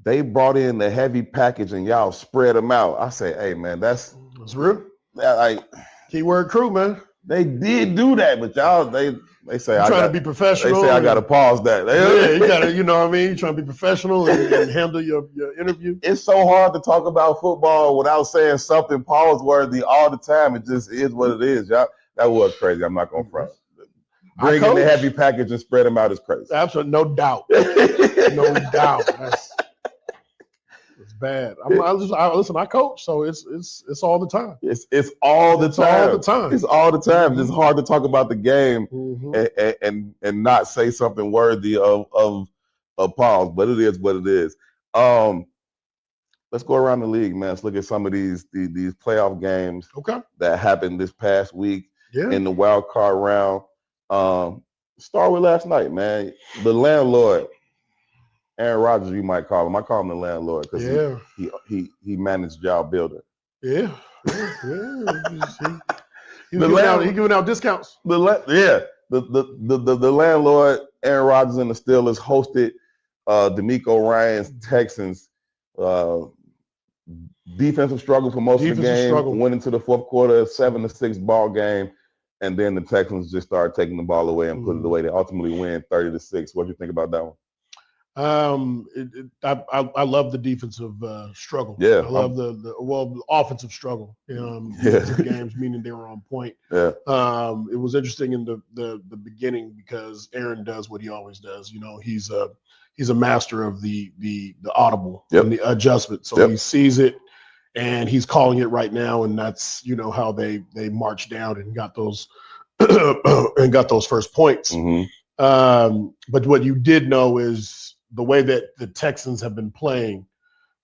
they brought in the heavy package and y'all spread them out. I say, hey, man, that's real. Like, keyword crew, man. They did do that, but y'all, they say, I'm trying to be professional. They say, I got to pause that. Yeah, you got to, you know what I mean? You're trying to be professional and handle your interview. It's so hard to talk about football without saying something pause-worthy all the time. It just is what it is, y'all. That was crazy. I'm not going to front. Bringing the heavy package and spread them out is crazy. Absolutely, no doubt. No doubt. It's bad. Listen, I coach, so it's all the time. It's all the time. All the time. It's all the time. It's hard to talk about the game and not say something worthy of pause, but it is what it is. Let's go around the league, man. Let's look at some of these playoff games that happened this past week in the wild card round. Start with last night, man. The landlord, Aaron Rodgers, you might call him. I call him the landlord because he managed y'all building. Yeah. He giving out discounts. The landlord, Aaron Rodgers and the Steelers hosted DeMeco Ryans Texans. Defensive struggle for most of the game. Went into the fourth quarter, 7-6 ball game. And then the Texans just started taking the ball away and put it away. They ultimately win 30-6. What do you think about that one? I love the defensive struggle. Yeah, I love the offensive struggle. Defensive games, meaning they were on point. Yeah. It was interesting in the beginning because Aaron does what he always does. He's a master of the audible and the adjustment. So he sees it. And he's calling it right now, and that's how they marched down and got those first points. But what you did know is the way that the Texans have been playing.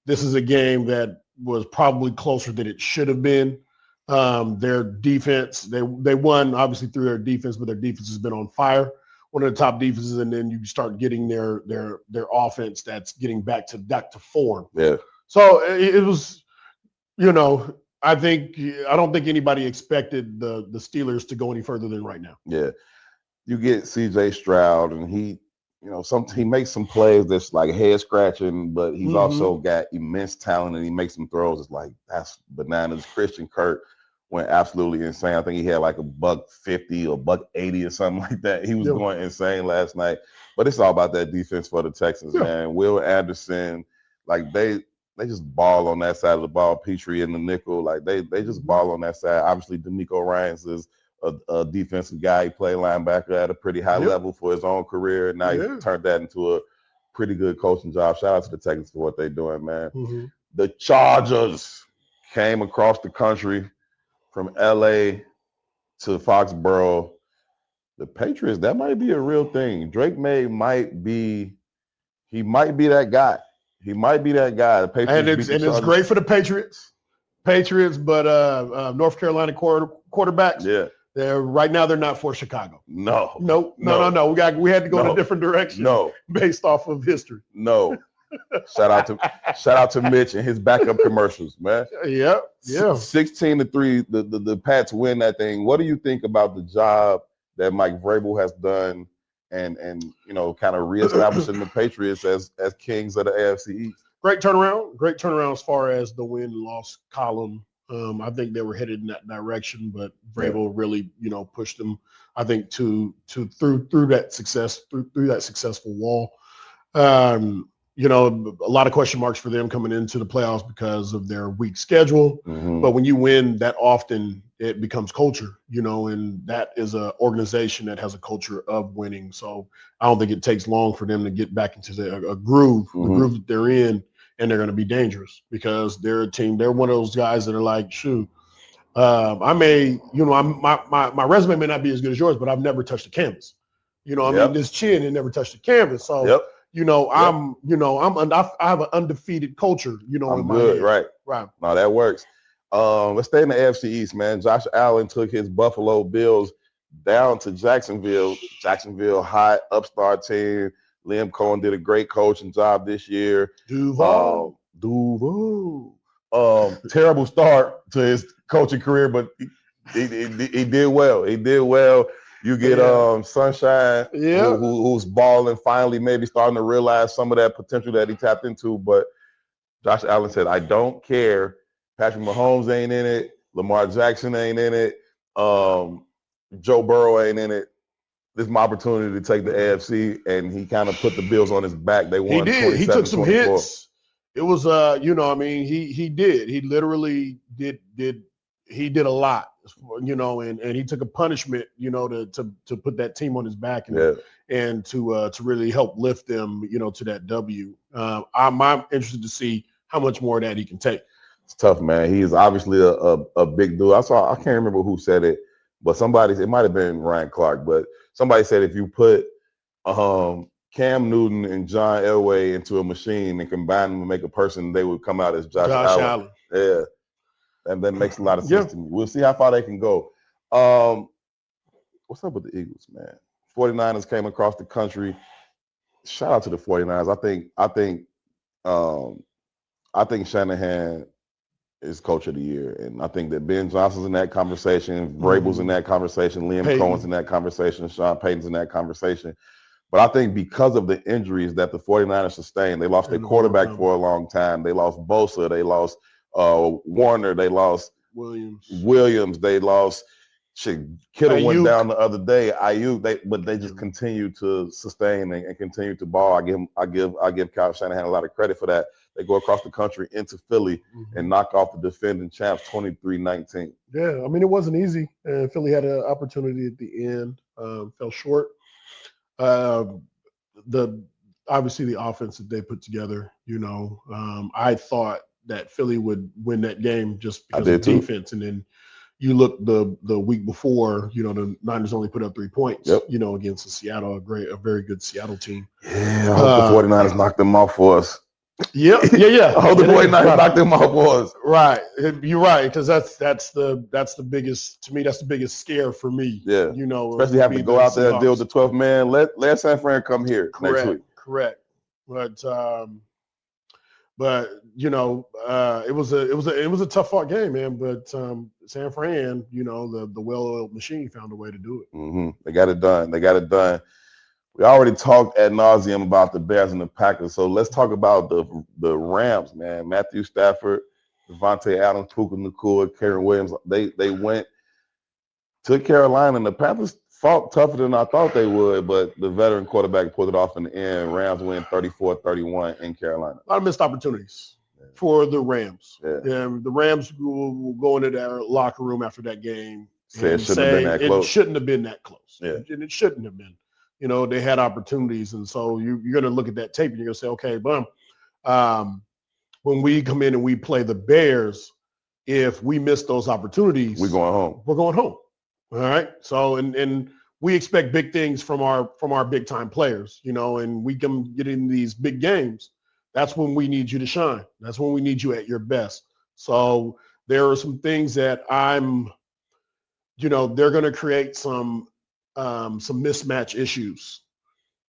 This is a game that was probably closer than it should have been. Their defense, they won obviously through their defense, but their defense has been on fire. One of the top defenses, and then you start getting their offense that's getting back to form. Yeah. So it was. I don't think anybody expected the Steelers to go any further than right now. Yeah. You get CJ Stroud and he makes some plays that's like head scratching, but he's also got immense talent and he makes some throws. It's like, that's bananas. Christian Kirk went absolutely insane. I think he had like $150 or $180 or something like that. He was going insane last night. But it's all about that defense for the Texans, man. Will Anderson, like they just ball on that side of the ball. Petrie in the nickel, like they just ball on that side. Obviously, DeMeco Ryans is a defensive guy. He played linebacker at a pretty high level for his own career. Now he turned that into a pretty good coaching job. Shout out to the Texans for what they're doing, man. The Chargers came across the country from LA to Foxborough. The Patriots, that might be a real thing. Drake May might be that guy. He might be that guy. The Patriots it's great for the Patriots, but North Carolina quarterbacks. Yeah, right now they're not for Chicago. No. We had to go in a different direction. No, based off of history. No. Shout out to Mitch and his backup commercials, man. Yeah. 16-3. The Pats win that thing. What do you think about the job that Mike Vrabel has done? And kind of reestablishing the Patriots as kings of the AFC East. Great turnaround as far as the win-loss column I think they were headed in that direction, but Vrabel really, pushed them, I think, through that successful wall. A lot of question marks for them coming into the playoffs because of their weak schedule. Mm-hmm. But when you win that often, it becomes culture, and that is an organization that has a culture of winning. So I don't think it takes long for them to get back into a groove, the groove that they're in, and they're going to be dangerous because they're a team. They're one of those guys that are like, shoot, my resume may not be as good as yours, but I've never touched a canvas. I mean, this chin had never touched the canvas. So, I have an undefeated culture, I'm in good, my head. Right. No, that works. Let's stay in the AFC East, man. Josh Allen took his Buffalo Bills down to Jacksonville. Jacksonville, hot, upstart team. Liam Cohen did a great coaching job this year. Duval. Terrible start to his coaching career, but he did well. He did well. You get Sunshine, who's balling, finally maybe starting to realize some of that potential that he tapped into. But Josh Allen said, I don't care. Patrick Mahomes ain't in it. Lamar Jackson ain't in it. Joe Burrow ain't in it. This is my opportunity to take the AFC, and he kind of put the Bills on his back. They won. He did. He took some 24. hits. It was, he did. He literally did. He did a lot, and he took a punishment, to put that team on his back and to really help lift them, to that W. I'm interested to see how much more of that he can take. It's tough, man. He's obviously a big dude. I can't remember who said it, but it might have been Ryan Clark, but somebody said if you put Cam Newton and John Elway into a machine and combine them to make a person, they would come out as Josh Allen. Yeah. And that makes a lot of sense to me. We'll see how far they can go. What's up with the Eagles, man? 49ers came across the country. Shout out to the 49ers. I think Shanahan is coach of the year. And I think that Ben Johnson's in that conversation, Vrabel's in that conversation, Liam Cohen's in that conversation, Sean Payton's in that conversation. But I think because of the injuries that the 49ers sustained, they lost their quarterback for a long time. They lost Bosa. They lost Warner. They lost Williams. They lost Kittle went down the other day. But they just continue to sustain and continue to ball. I give Kyle Shanahan a lot of credit for that. They go across the country into Philly and knock off the defending champs 23-19. Yeah, I mean, it wasn't easy. Philly had an opportunity at the end, fell short. Obviously the offense that they put together, I thought that Philly would win that game just because of defense. And then you look the week before, the Niners only put up 3 points, against Seattle, a very good Seattle team. Yeah, I hope the 49ers knocked them off for us. Yeah. I hope the 49ers knocked them off for us. Right. You're right, because that's the biggest, to me, that's the biggest scare for me. Yeah. Especially having to go out there and deal with the 12th man. Let San Fran come here next week. Correct. But it was a tough fought game, man. But San Fran, the well-oiled machine found a way to do it. They got it done. We already talked ad nauseum about the Bears and the Packers, so let's talk about the Rams, man. Matthew Stafford, Devontae Adams, Puka Nacua, Karen Williams. They went to Carolina, and the Panthers fought tougher than I thought they would, but the veteran quarterback pulled it off in the end. Rams win 34-31 in Carolina. A lot of missed opportunities for the Rams. Yeah. The Rams will go into their locker room after that game and say it shouldn't have been that close. Yeah. And it shouldn't have been. They had opportunities, and so you're going to look at that tape and you're going to say, okay, when we come in and we play the Bears, if we miss those opportunities, we're going home. We're going home. All right. So and we expect big things from our big time players, and we can get in these big games. That's when we need you to shine. That's when we need you at your best. So there are some things that they're going to create some mismatch issues.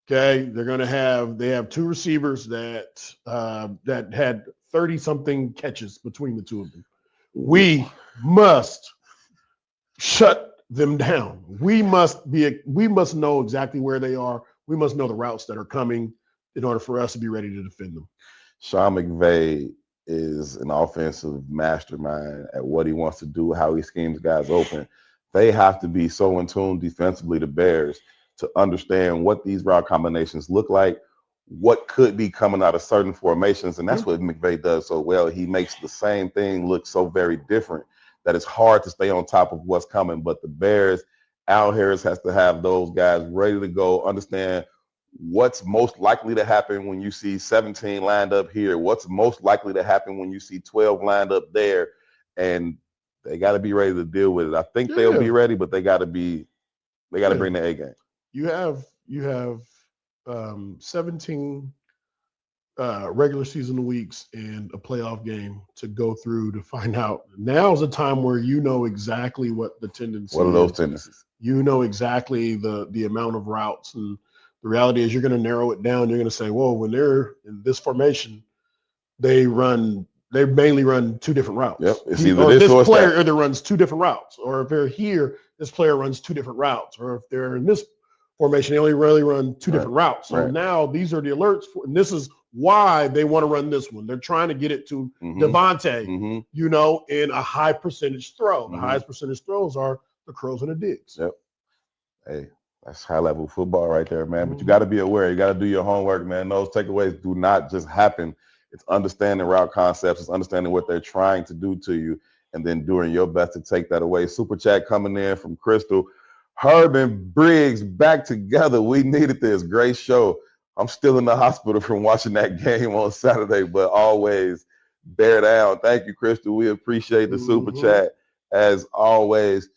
Okay. They have two receivers that had 30-something catches between the two of them. We must shut them down. We must know exactly where they are. We must know the routes that are coming in order for us to be ready to defend them. Sean McVay is an offensive mastermind at what he wants to do, how he schemes guys open. They have to be so in tune defensively, the Bears, to understand what these route combinations look like, what could be coming out of certain formations. And that's what McVay does so well. He makes the same thing look so very different that it's hard to stay on top of what's coming. But the Bears, Al Harris has to have those guys ready to go, understand what's most likely to happen when you see 17 lined up here, what's most likely to happen when you see 12 lined up there, and they got to be ready to deal with it. I think they'll be ready, but they got to bring the A game. You have 17 regular season weeks and a playoff game to go through to find out. Now's a time where you know exactly what the tendency is. What are those tendencies? You know exactly the amount of routes, and the reality is you're going to narrow it down. You're going to say, well, when they're in this formation, they mainly run two different routes. Yep. It's either this player that. either runs two different routes, or if they're here, this player runs two different routes, or if they're in this formation, they only really run two different routes. So now these are the alerts and this is why they want to run this one. They're trying to get it to Devontae, in a high percentage throw. The highest percentage throws are the curls and the digs. Yep. Hey, that's high level football right there, man. But you got to be aware. You got to do your homework, man. Those takeaways do not just happen. It's understanding route concepts. It's understanding what they're trying to do to you, and then doing your best to take that away. Super chat coming in from Crystal. Herb and Briggs back together. We needed this. Great show. I'm still in the hospital from watching that game on Saturday, but always bear down. Thank you, Crystal. We appreciate the super chat as always.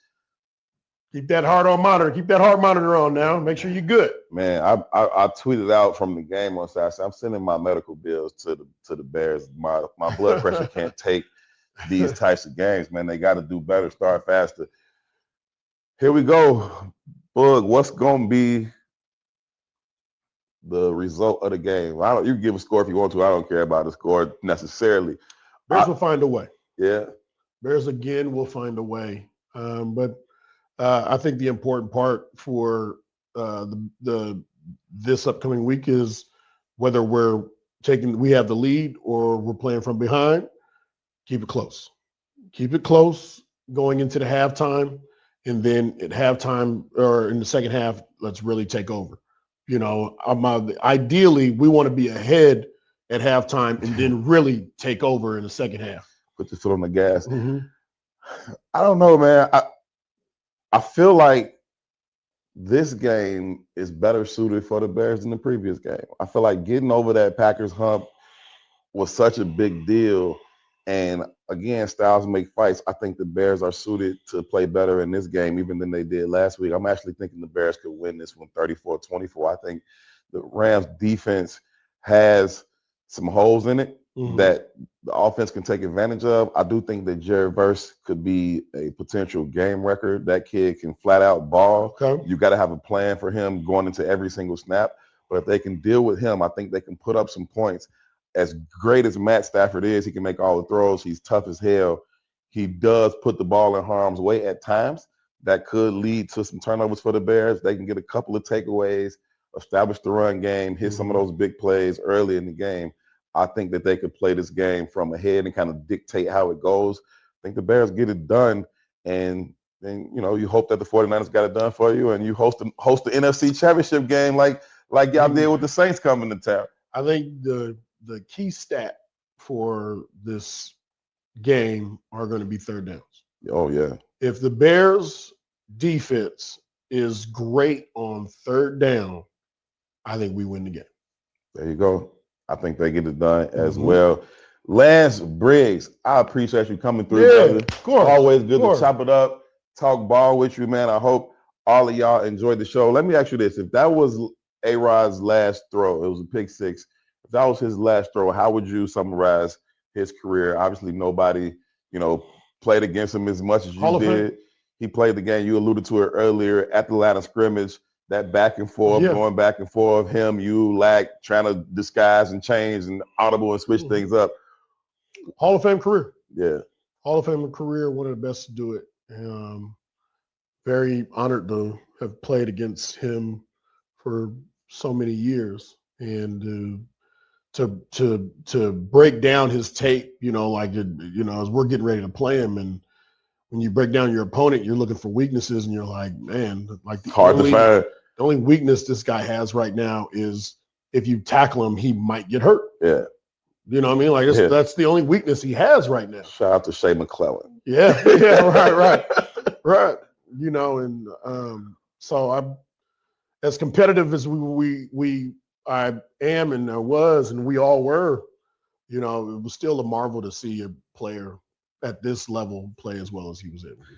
Keep that heart on monitor. Keep that heart monitor on now. Make sure you're good. Man, I tweeted out from the game on Saturday. I'm sending my medical bills to the Bears. My blood pressure can't take these types of games, man. They got to do better, start faster. Here we go. Bug, what's going to be the result of the game? You can give a score if you want to. I don't care about the score necessarily. Bears will find a way. Yeah. Bears, again, will find a way. But I think the important part for this upcoming week is whether we have the lead or we're playing from behind, keep it close. Keep it close going into the halftime. And then at halftime or in the second half, let's really take over. Ideally, we want to be ahead at halftime and then really take over in the second half. Put your foot on the gas. I don't know, man. I feel like this game is better suited for the Bears than the previous game. I feel like getting over that Packers hump was such a big deal. And again, styles make fights. I think the Bears are suited to play better in this game even than they did last week. I'm actually thinking the Bears could win this one 34-24. I think the Rams defense has some holes in it that the offense can take advantage of. I do think that Jared Verse could be a potential game record. That kid can flat out ball. Okay. You got to have a plan for him going into every single snap. But if they can deal with him, I think they can put up some points. As great as Matt Stafford is, he can make all the throws. He's tough as hell. He does put the ball in harm's way at times. That could lead to some turnovers for the Bears. They can get a couple of takeaways, establish the run game, hit some of those big plays early in the game. I think that they could play this game from ahead and kind of dictate how it goes. I think the Bears get it done, and then you hope that the 49ers got it done for you, and you host the NFC Championship game like y'all did with the Saints coming to town. I think the key stat for this game are going to be third downs. Oh, yeah. If the Bears defense is great on third down, I think we win the game. There you go. I think they get it done as well. Lance Briggs, I appreciate you coming through. Yeah, of course. Always good to chop it up, talk ball with you, man. I hope all of y'all enjoyed the show. Let me ask you this. If that was A-Rod's last throw, it was a pick six. If that was his last throw, how would you summarize his career? Obviously, nobody, played against him as much as you did. He played the game. You alluded to it earlier at the line of scrimmage, that back and forth, going back and forth, him, you, Lack, trying to disguise and change and audible and switch things up. Hall of Fame career. Yeah. Hall of Fame career, one of the best to do it. Very honored to have played against him for so many years and to break down his tape, like as we're getting ready to play him, and when you break down your opponent, you're looking for weaknesses, and you're like, man, like the only weakness this guy has right now is if you tackle him, he might get hurt. Yeah. You know what I mean? Like that's the only weakness he has right now. Shout out to Shea McClellan. Yeah, right. So I'm as competitive as I am and I was and we all were. It was still a marvel to see a player at this level play as well as he was able to.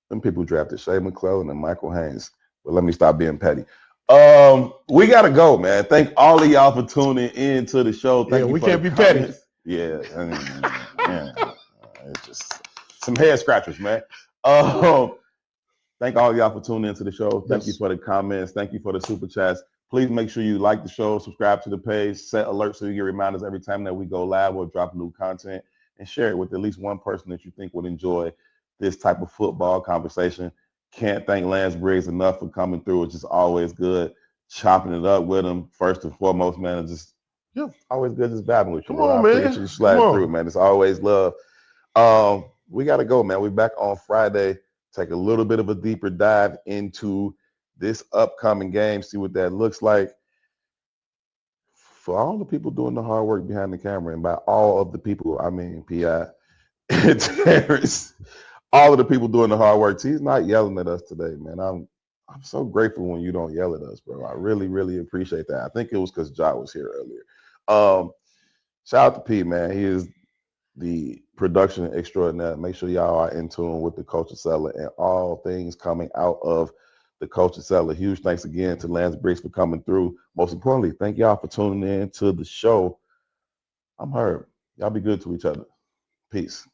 Them people drafted Shea McClellan and Michael Haynes. But let me stop being petty. We gotta go, man. Thank all of y'all for tuning in to the show. Thank you. We can't be petty. Yeah, it's just some head scratchers, man. Thank all of y'all for tuning into the show. Thank you for the comments. Thank you for the super chats. Please make sure you like the show, subscribe to the page, set alerts so you get reminders every time that we go live or drop new content, and share it with at least one person that you think would enjoy this type of football conversation. Can't thank Lance Briggs enough for coming through. It's just always good chopping it up with him. First and foremost, man, it's just always good just vibing with you. Come on, man. I appreciate you sliding through, man. It's always love. We got to go, man. We're back on Friday. Take a little bit of a deeper dive into this upcoming game, see what that looks like. For all the people doing the hard work behind the camera, and by all of the people, I mean P.I. and Terrence, all of the people doing the hard work. He's not yelling at us today, man. I'm so grateful when you don't yell at us, bro. I really, really appreciate that. I think it was because Ja was here earlier. Shout out to P, man. He is the production extraordinaire. Make sure y'all are in tune with the Culture Cellar and all things coming out of the Culture Cellar. Huge thanks again to Lance Briggs for coming through. Most importantly, thank y'all for tuning in to the show. I'm Herb. Y'all be good to each other. Peace.